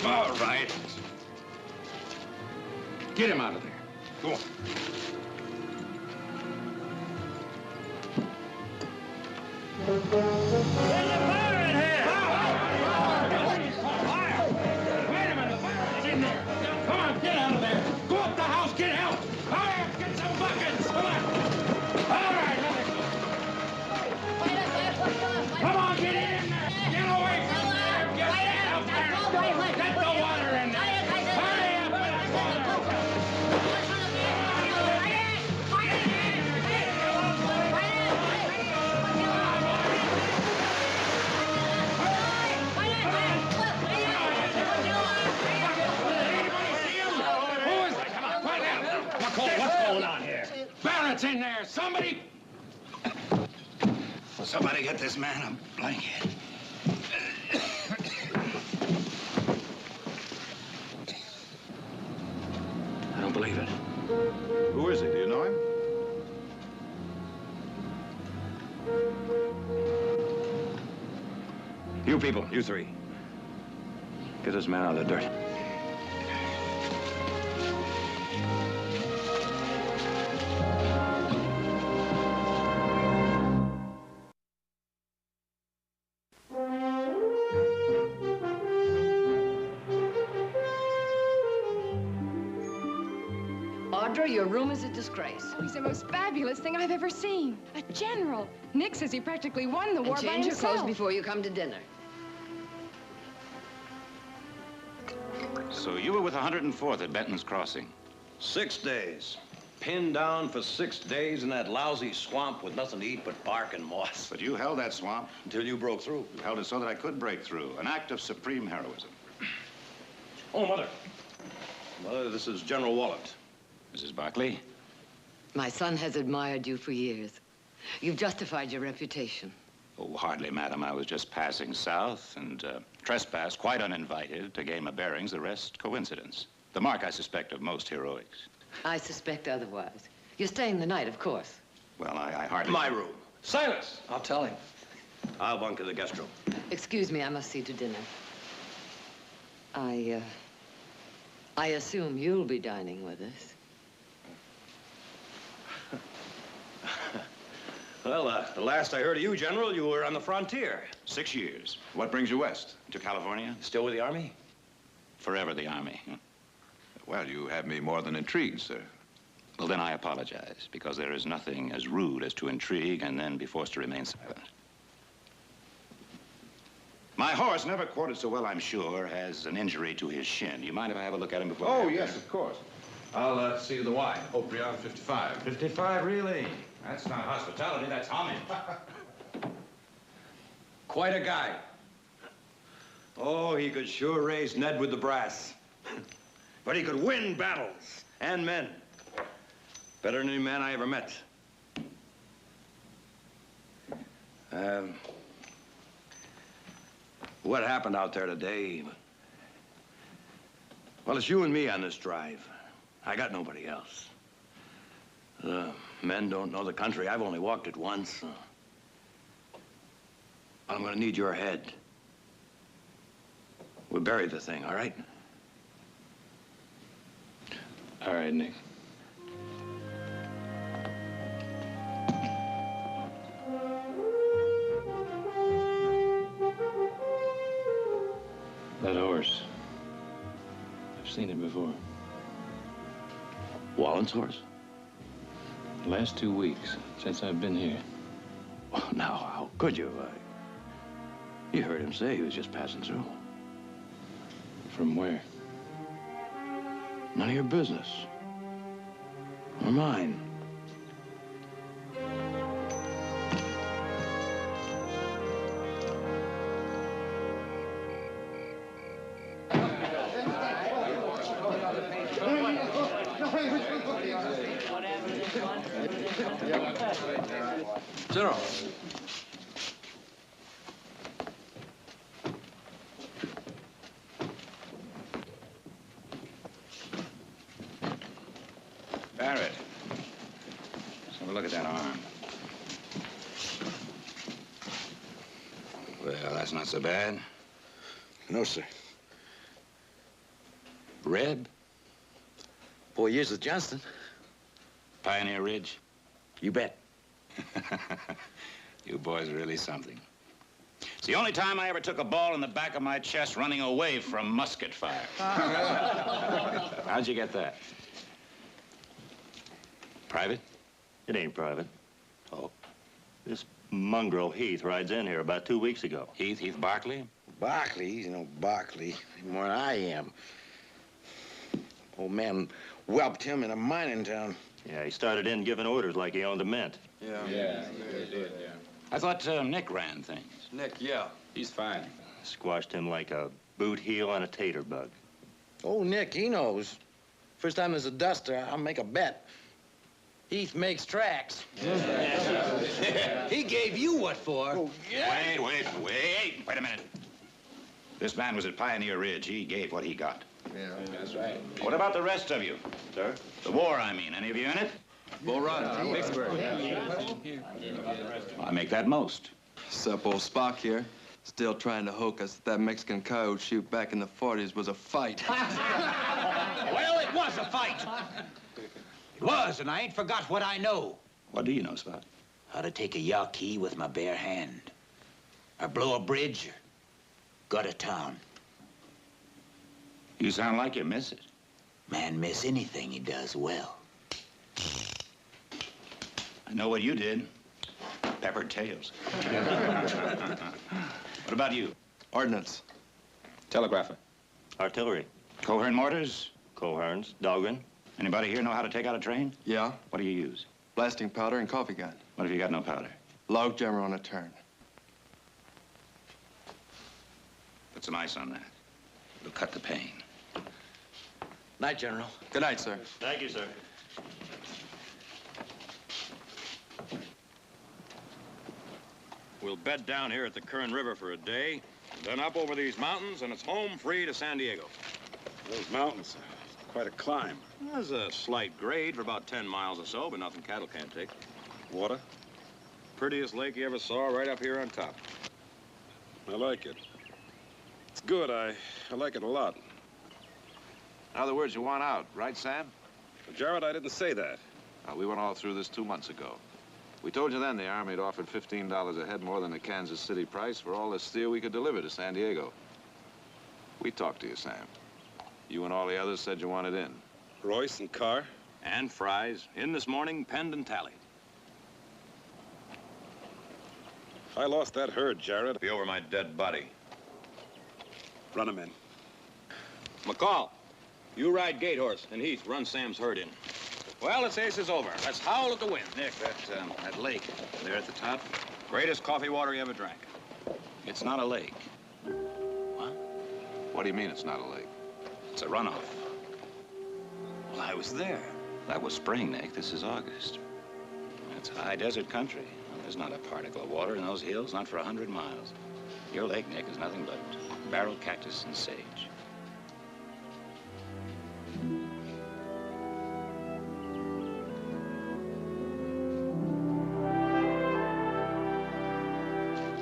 All right. Get him out of there. Go on. Wait a minute, the fire's in there. Come on, get out of there. Go up the house, get help. Hurry up, get some buckets. Come on. All right, let it go. Come on, get in there. Get away from there. Get out there. Get the water in there. Hurry up. going on here? Barrett's in there. Somebody... Will somebody get this man a blanket? I don't believe it. Who is he? Do you know him? You people, you three. Get this man out of the dirt. Audra, your room is a disgrace. He's the most fabulous thing I've ever seen. A general. Nick says he practically won the war by himself. Change your clothes before you come to dinner. So you were with 104th at Benton's Crossing? 6 days. Pinned down for 6 days in that lousy swamp with nothing to eat but bark and moss. But you held that swamp. Until you broke through. You held it so that I could break through. An act of supreme heroism. Oh, Mother. Mother, this is General Wallet. Mrs. Barkley? My son has admired you for years. You've justified your reputation. Oh, hardly, madam. I was just passing south and trespassed quite uninvited to gain my bearings. The rest, coincidence. The mark, I suspect, of most heroics. I suspect otherwise. You're staying the night, of course. Well, I hardly... My room. Silas! I'll tell him. I'll bunk in the guest room. Excuse me, I must see to dinner. I assume you'll be dining with us. Well, the last I heard of you, General, you were on the frontier. 6 years. What brings you west? To California? Still with the Army? Forever the Army. Well, you have me more than intrigued, sir. Well, then I apologize, because there is nothing as rude as to intrigue and then be forced to remain silent. My horse, never quartered so well, I'm sure, has an injury to his shin. Do you mind if I have a look at him before? Oh, yes, of course. I'll see you the wine. Oprion 55. 55, really? That's not hospitality, that's homage. Quite a guy. Oh, he could sure raise Ned with the brass. But he could win battles and men. Better than any man I ever met. What happened out there today? Well, it's you and me on this drive. I got nobody else. The men don't know the country. I've only walked it once. I'm gonna need your head. We'll bury the thing, all right? All right, Nick. That horse. I've seen it before. Wallen's horse? The last 2 weeks since I've been here. Well, now, how could you? You heard him say he was just passing through. From where? None of your business. Or mine. General. Barrett. Let's have a look at that arm. Well, that's not so bad. No, sir. Red? 4 years with Johnston. Pioneer Ridge? You bet. You boys are really something. It's the only time I ever took a ball in the back of my chest running away from musket fire. How'd you get that? Private? It ain't private. Oh. This mongrel Heath rides in here about 2 weeks ago. Heath Barkley? Barkley? You know, Barkley. More than I am. Old man whelped him in a mining town. Yeah, he started in giving orders like he owned a mint. Yeah, he did, yeah. I thought Nick ran things. Nick, yeah. He's fine. Squashed him like a boot heel on a tater bug. Oh, Nick, he knows. First time there's a duster, I'll make a bet. Heath makes tracks. He gave you what for? Oh, yeah. Wait a minute. This man was at Pioneer Ridge. He gave what he got. Yeah, that's right. What about the rest of you? Sir? The war, I mean. Any of you in it? Bull Run, Vicksburg. I make that most. Sup, old Spock here. Still trying to hook us that Mexican coyote shoot back in the 40s was a fight. Well, it was a fight. It was, and I ain't forgot what I know. What do you know, Spot? How to take a Yaqui with my bare hand. Or blow a bridge, or gut a town. You sound like you miss it. Man miss anything he does well. I know what you did. Peppered tails. What about you? Ordnance. Telegrapher. Artillery. Cohern mortars? Coherns. Dahlgren. Anybody here know how to take out a train? Yeah. What do you use? Blasting powder and coffee gun. What if you got no powder? Log jammer on a turn. Put some ice on that. It'll cut the pain. Night, General. Good night, sir. Thank you, sir. We'll bed down here at the Kern River for a day, then up over these mountains, and it's home free to San Diego. Those mountains, quite a climb. There's a slight grade for about 10 miles or so, but nothing cattle can't take. Water? Prettiest lake you ever saw right up here on top. I like it. It's good. I like it a lot. In other words, you want out, right, Sam? Jared, I didn't say that. We went all through this 2 months ago. We told you then the Army had offered $15 a head more than the Kansas City price for all the steel we could deliver to San Diego. We talked to you, Sam. You and all the others said you wanted in. Royce and Carr? And Fries. In this morning, penned and tallied. I lost that herd, Jared. Be over my dead body. Run him in. McCall, you ride Gate Horse, and Heath, run Sam's herd in. Well, this ace is over. Let's howl at the wind. Nick, that lake there at the top, Greatest coffee water you ever drank. it's not a lake. What do you mean it's not a lake? It's a runoff. Well, I was there. That was spring, Nick. This is August. It's high desert country. There's not a particle of water in those hills, not for 100 miles. Your lake, Nick, is nothing but barrel cactus and sage.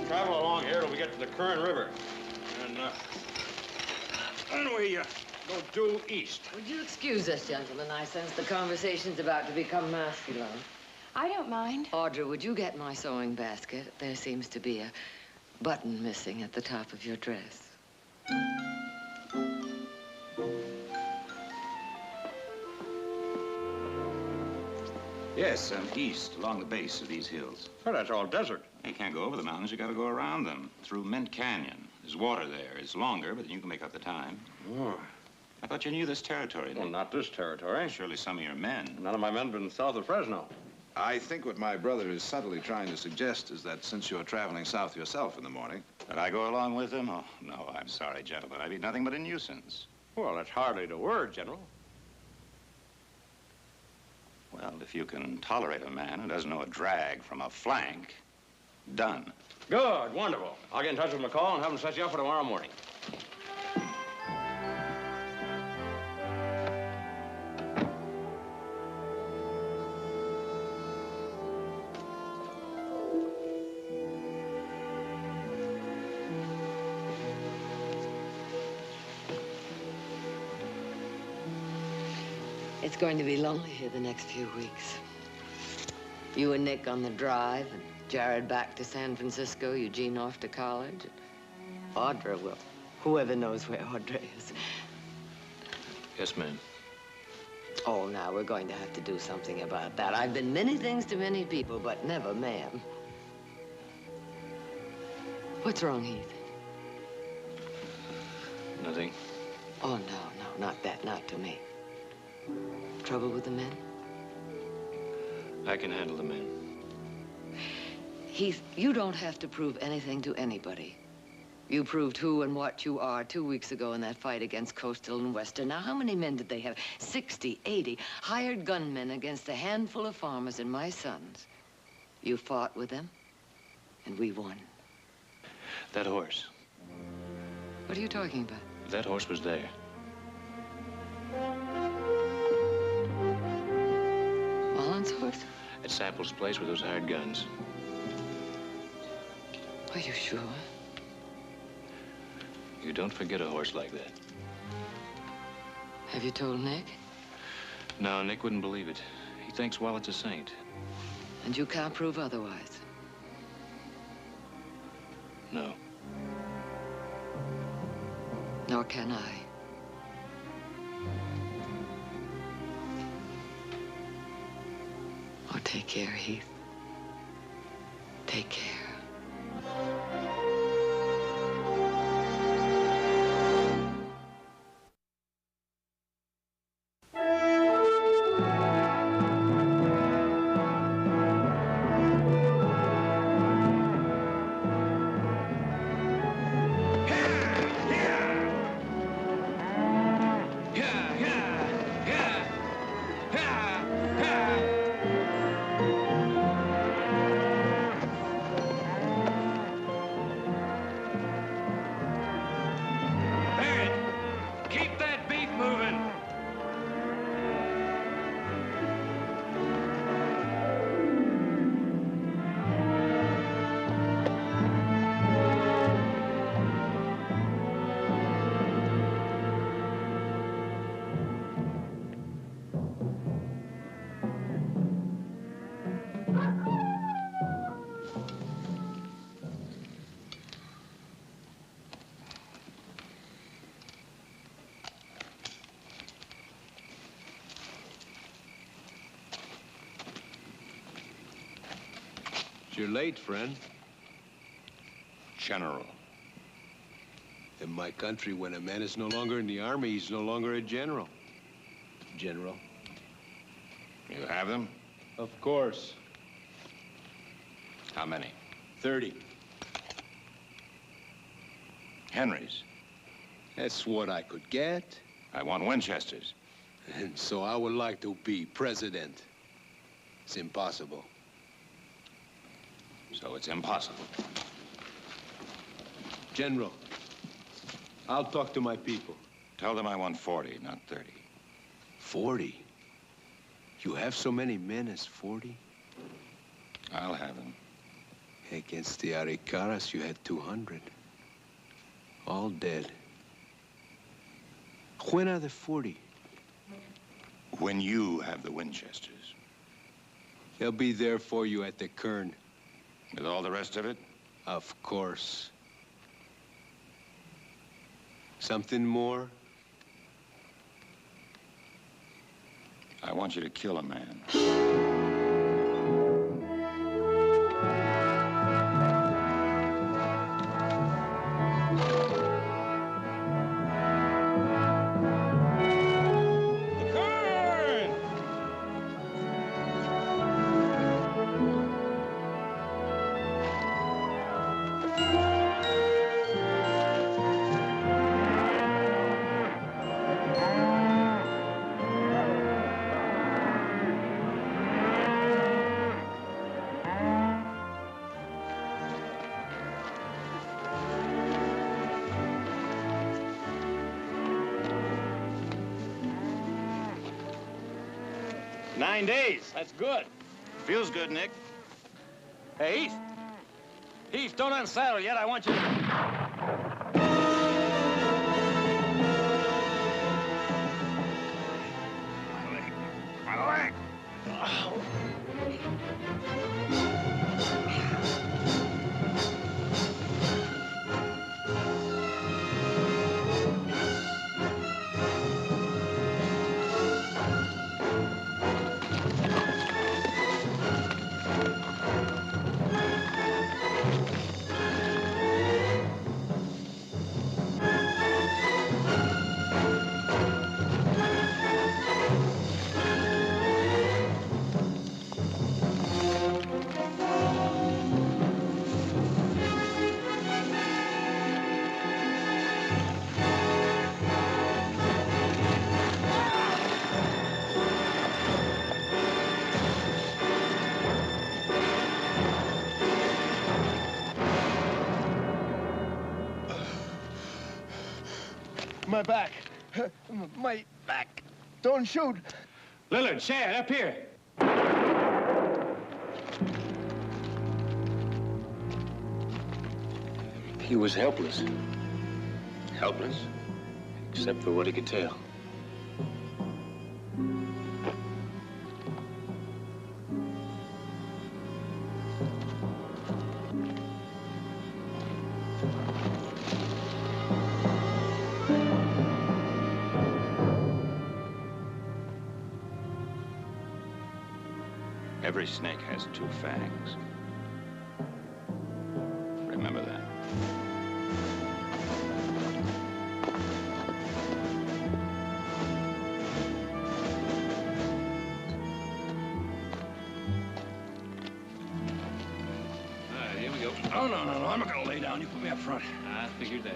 Travel along here till we get to the Kern River. And, then we go due east. Would you excuse us, gentlemen? I sense the conversation's about to become masculine. I don't mind. Audra, would you get my sewing basket? There seems to be a button missing at the top of your dress. Yes, east, along the base of these hills. Well, that's all desert. You can't go over the mountains. You got to go around them, through Mint Canyon. There's water there. It's longer, but you can make up the time. Oh. I thought you knew this territory. Well, not this territory. Surely some of your men. None of my men have been south of Fresno. I think what my brother is subtly trying to suggest is that since you're traveling south yourself in the morning... That I go along with him? Oh, no, I'm sorry, gentlemen. I'd be nothing but a nuisance. Well, that's hardly the word, General. Well, if you can tolerate a man who doesn't know a drag from a flank, done. Good, wonderful. I'll get in touch with McCall and have him set you up for tomorrow morning. It's going to be lonely here the next few weeks. You and Nick on the drive, and Jared back to San Francisco, Eugene off to college. Audra will. Whoever knows where Audra is. Yes, ma'am. Oh, now, we're going to have to do something about that. I've been many things to many people, but never ma'am. What's wrong, Heath? Nothing. Oh, no, not that, not to me. Trouble with the men? I can handle the men. Heath, you don't have to prove anything to anybody. You proved who and what you are 2 weeks ago in that fight against Coastal and Western. Now, how many men did they have? 60, 80 hired gunmen against a handful of farmers and my sons. You fought with them, and we won. That horse. What are you talking about? That horse was there. Mullen's horse? At Sample's place with those hired guns. Are you sure? You don't forget a horse like that. Have you told Nick? No, Nick wouldn't believe it. He thinks Wallet's a saint. And you can't prove otherwise? No. Nor can I. Oh, take care, Heath. Take care. You're late, friend. General. In my country, when a man is no longer in the army, he's no longer a general. General. You have them? Of course. How many? 30. Henrys. That's what I could get. I want Winchesters. And so I would like to be president. It's impossible. So it's impossible. General, I'll talk to my people. Tell them I want 40, not 30. 40? You have so many men as 40? I'll have them. Against the Aricaras, you had 200. All dead. When are the 40? When you have the Winchesters. They'll be there for you at the Kern. With all the rest of it? Of course. Something more? I want you to kill a man. Nine days. That's good. Feels good, Nick. Hey, Heath. Heath, don't unsaddle yet. I want you to... My leg. My back. My back. Don't shoot. Lillard, Shad, up here. He was helpless. Helpless? Except for what he could tell. Every snake has two fangs. Remember that. All right, here we go. Oh, no, I'm not gonna lay down. You put me up front. I figured that.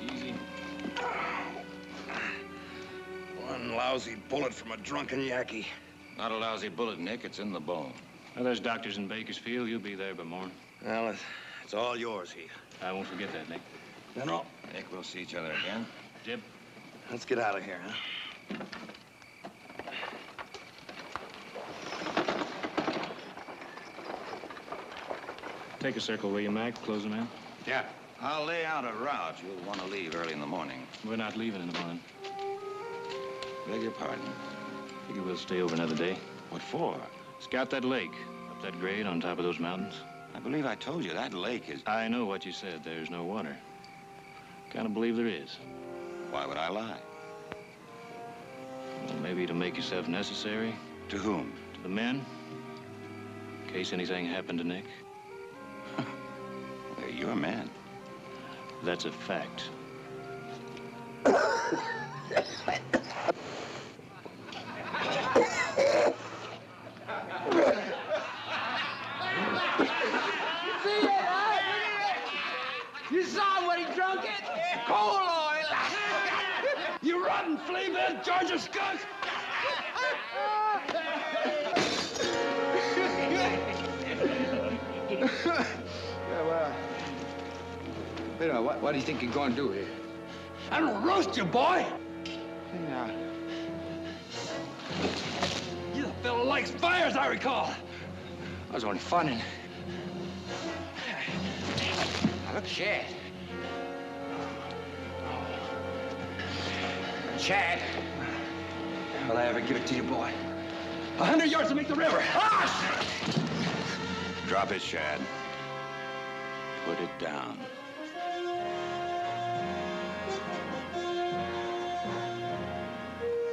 Easy. One lousy bullet from a drunken Yankee. Not a lousy bullet, Nick. It's in the bone. Well, there's doctors in Bakersfield. You'll be there by morning. Well, it's all yours, Heath. I won't forget that, Nick. General. Nick, we'll see each other again. Jib. Let's get out of here, huh? Take a circle, will you, Mac? Close them in. Yeah. I'll lay out a route. You'll want to leave early in the morning. We're not leaving in the morning. Beg your pardon. Figure we'll stay over another day. What for? Scout that lake, up that grade on top of those mountains. I believe I told you that lake is... I know what you said. There's no water. Kind of believe there is. Why would I lie? Well, maybe to make yourself necessary. To whom? To the men. In case anything happened to Nick. They're your men. That's a fact. You saw what he drunk it? Coal oil. You rotten flea-bit, Georgia skunk! Yeah, well, you know, what do you think you're going to do here? I'm gonna roast you, boy! Yeah. You the fellow likes fire, as I recall. I was only funning. Now, look, Shad. Chad. Will I ever give it to you, boy? 100 yards to make the river. Ah! Drop it, Shad. Put it down.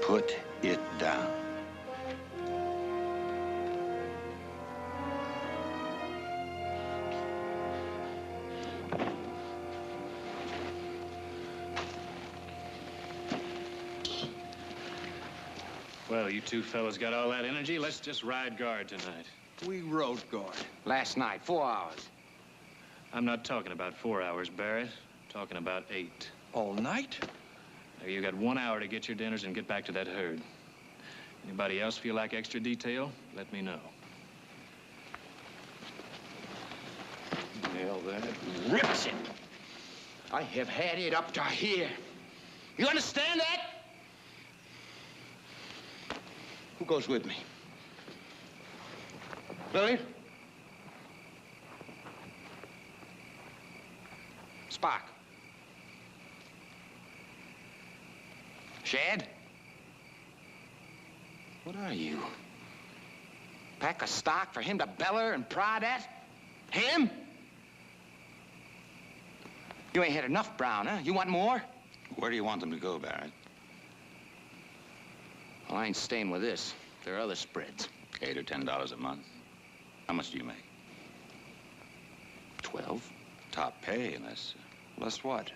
Put it down. Well, you two fellas got all that energy. Let's just ride guard tonight. We rode guard. Last night, 4 hours. I'm not talking about 4 hours, Barrett. I'm talking about 8. All night? Now, you got 1 hour to get your dinners and get back to that herd. Anybody else feel like extra detail? Let me know. Hell, that rips it. I have had it up to here. You understand that? Who goes with me? Billy? Spock? Shad? What are you? Pack of stock for him to beller and prod at? Him? You ain't had enough, Brown, huh? You want more? Where do you want them to go, Barrett? Well, I ain't staying with this. There are other spreads. $8 or $10 a month. How much do you make? 12. Top pay, unless... Unless what?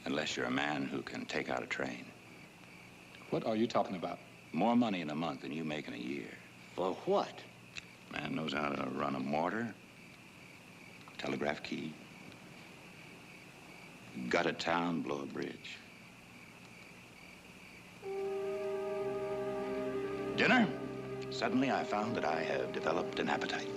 Unless you're a man who can take out a train. What are you talking about? More money in a month than you make in a year. For what? Man knows how to run a mortar, telegraph key, gut a town, blow a bridge. Dinner? Suddenly, I found that I have developed an appetite.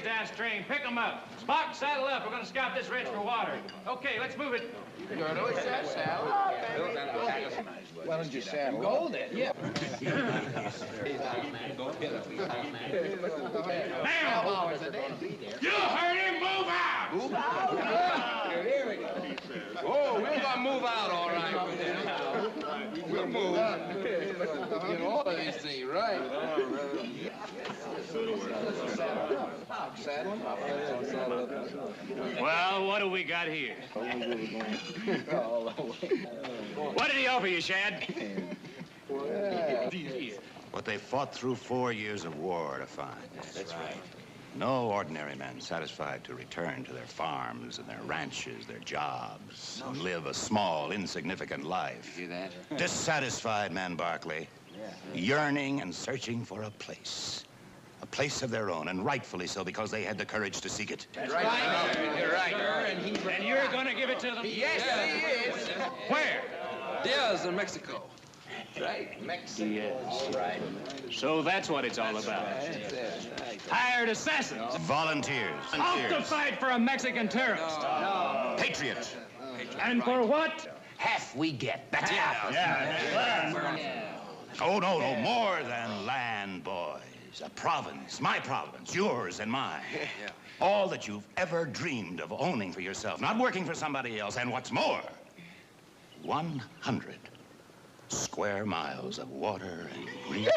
Downstream, pick them up. Spock, saddle up. We're going to scout this ridge for water. Okay, let's move it. Good. Who said saddle? Why don't you saddle? Go then. Yeah. Now, you heard him. Move out. Move out. Here we go. Oh, we're going to move out, all right. We'll move. Get all of these things right. Well, what do we got here? What did he offer you, Shad? What they fought through 4 years of war to find. That's right. No ordinary men satisfied to return to their farms and their ranches, their jobs, and live a small, insignificant life. You hear that? Dissatisfied men, Barkley. Yearning and searching for a place. A place of their own, and rightfully so, because they had the courage to seek it. That's right. You're right. And you're going to give it to them? Yes, he is. Where? Diaz in Mexico. Right, Mexico. Yes. Right. So that's what it's all about. Hired assassins. Volunteers. Off to fight for a Mexican terrorist. No. Patriot. And for what? Half we get. That's it. Oh, no, more than land, boys. A province, my province, yours and mine. All that you've ever dreamed of owning for yourself, not working for somebody else. And what's more, 100 square miles of water and green.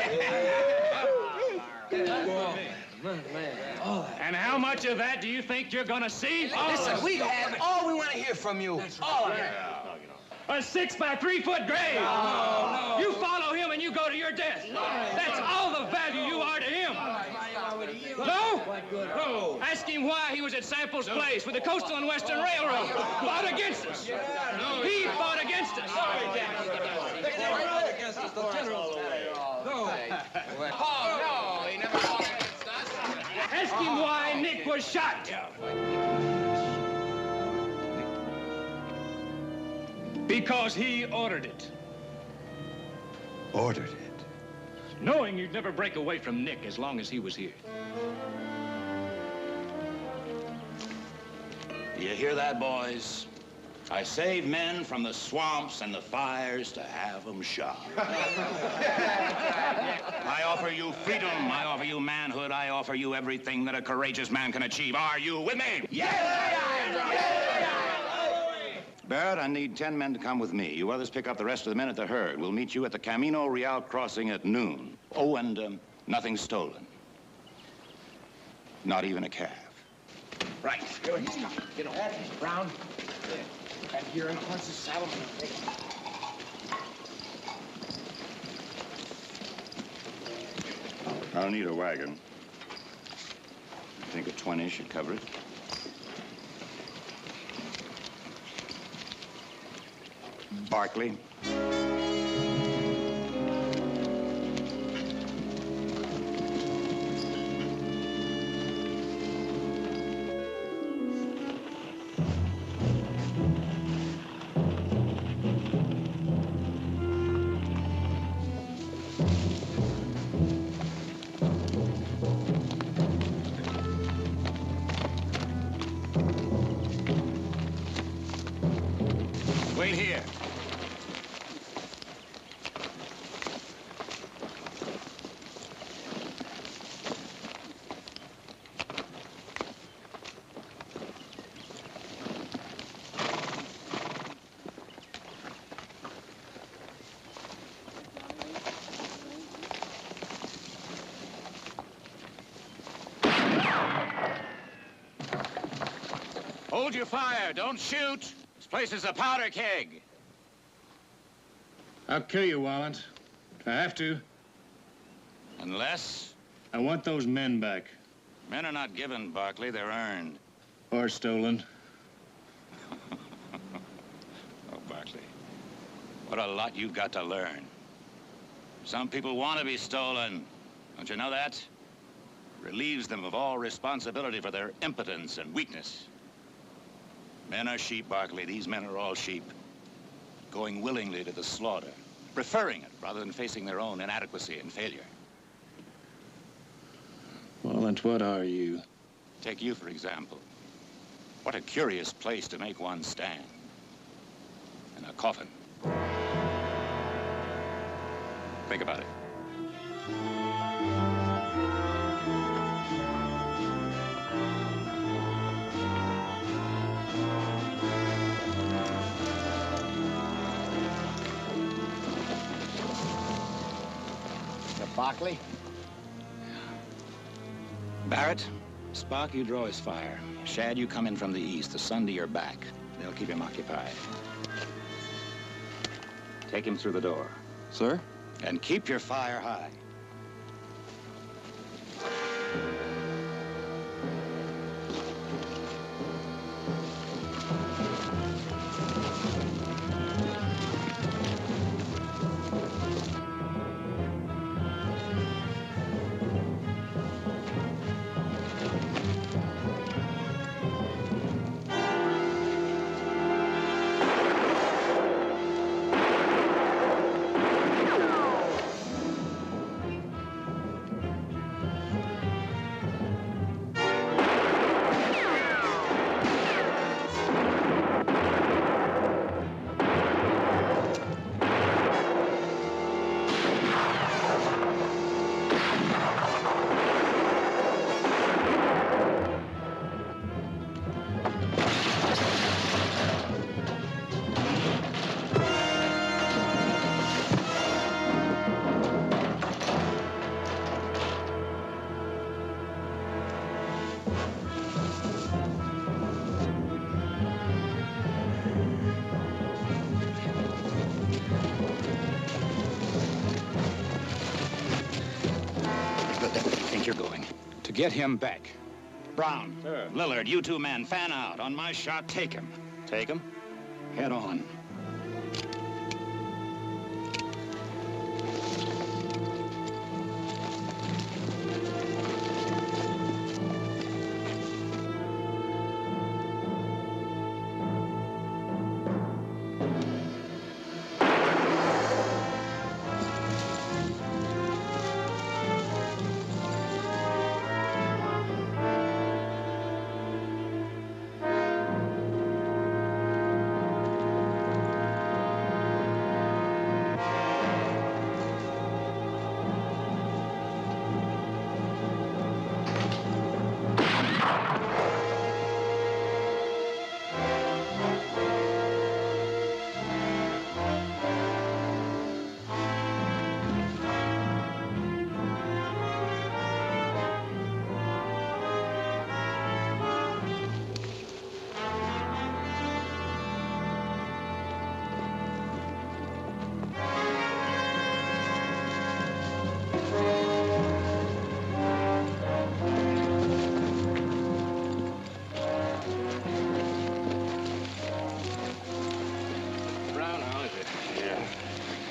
And how much of that do you think you're going to see? Listen, we have all we want to hear from you. All of it. A 6 by 3 foot grave. No. You follow him and you go to your death. That's all the value you are to him. No? No. Ask him why he was at Sample's place with the Coastal and Western Railroad. Fought against us. He fought against us. The general. No. Oh, no, he never fought against us. Ask him why Nick was shot. Because he ordered it. Ordered it? Knowing you'd never break away from Nick as long as he was here. You hear that, boys? I save men from the swamps and the fires to have them shot. I offer you freedom. I offer you manhood. I offer you everything that a courageous man can achieve. Are you with me? Yes! Barrett, I need 10 men to come with me. You others pick up the rest of the men at the herd. We'll meet you at the Camino Real crossing at noon. Oh, and nothing stolen. Not even a calf. Right. Here, he's coming. Get on. Brown. And here in front of the saddle. I'll need a wagon. I think a 20 should cover it. Barkley. Wait here. Hold your fire. Don't shoot. This place is a powder keg. I'll kill you, Wallant. If I have to. Unless? I want those men back. Men are not given, Barkley. They're earned. Or stolen. Oh, Barkley. What a lot you've got to learn. Some people want to be stolen. Don't you know that? Relieves them of all responsibility for their impotence and weakness. Men are sheep, Barkley. These men are all sheep. Going willingly to the slaughter. Preferring it rather than facing their own inadequacy and failure. Wallant, what are you? Take you, for example. What a curious place to make one stand. In a coffin. Think about it. Barkley? Barrett, Spock, you draw his fire. Shad, you come in from the east, the sun to your back. They'll keep him occupied. Take him through the door. Sir? And keep your fire high. think you're going? To get him back. Brown. Sir. Lillard, you two men, fan out. On my shot, take him. Take him? Head on.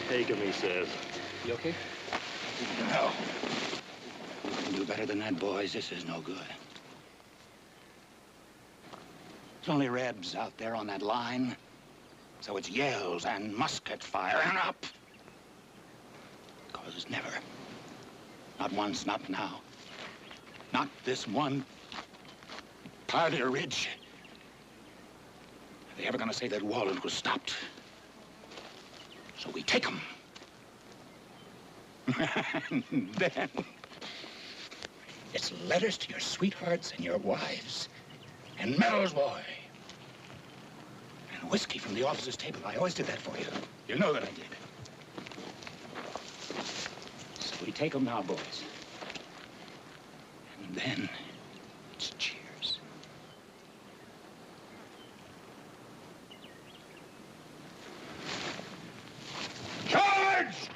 Take him, he says. You okay? No. We can do better than that, boys. This is no good. There's only Rebs out there on that line. So it's yells and musket fire and up. Because never. Not once, not now. Not this one part of the ridge. Are they ever gonna say that Wallen was stopped? So we take them. And then it's letters to your sweethearts and your wives, and medals, boy, and whiskey from the officer's table. I always did that for you. You know that I did. So we take them now, boys. And then it's cheers. Charge!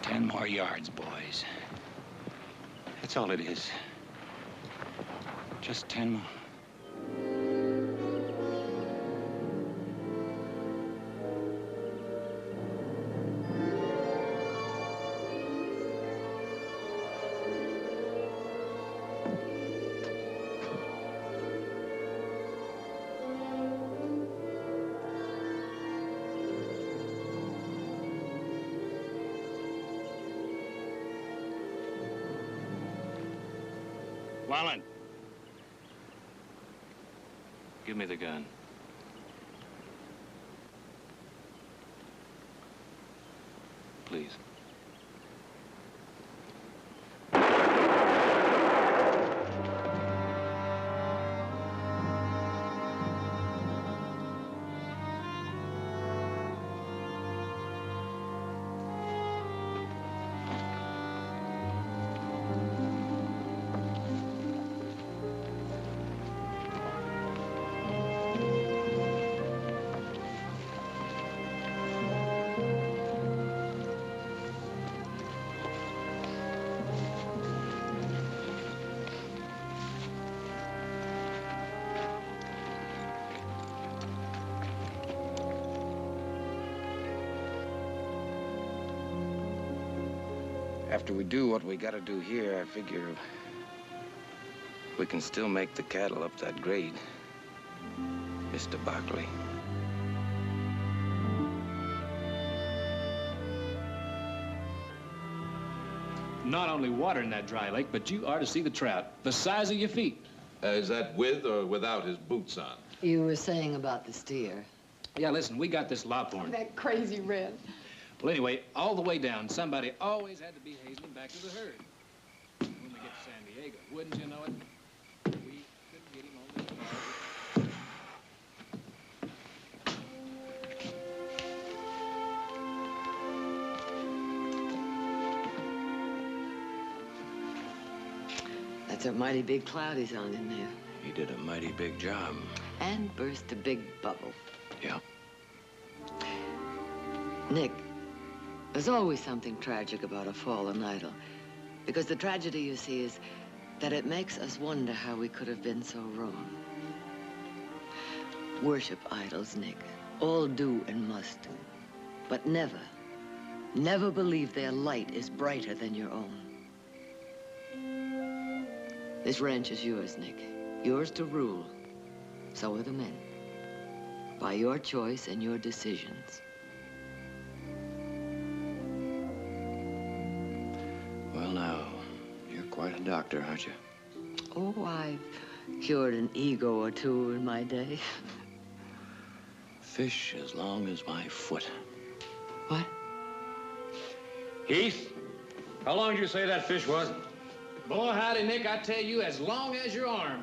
Ten more yards, boys. That's all it is. Just 10 more. Wallen. Give me the gun. Please. After we do what we gotta do here, I figure we can still make the cattle up that grade, Mr. Barkley. Not only water in that dry lake, but you are to see the trout, the size of your feet. Is that with or without his boots on? You were saying about the steer. Yeah, listen, we got this lophorn. That crazy Red. Well, anyway, all the way down, somebody always had to be hazeling back to the herd. When we get to San Diego, wouldn't you know it? We couldn't get him on this bar. That's a mighty big cloud he's on in there. He did a mighty big job. And burst a big bubble. Yeah. Nick, there's always something tragic about a fallen idol. Because the tragedy, you see, is that it makes us wonder how we could have been so wrong. Worship idols, Nick. All do and must. But never, never believe their light is brighter than your own. This ranch is yours, Nick. Yours to rule. So are the men. By your choice and your decisions. Well, now, you're quite a doctor, aren't you? Oh, I've cured an ego or two in my day. Fish as long as my foot. What? Heath, how long did you say that fish was? Boy, howdy, Nick, I tell you, as long as your arm.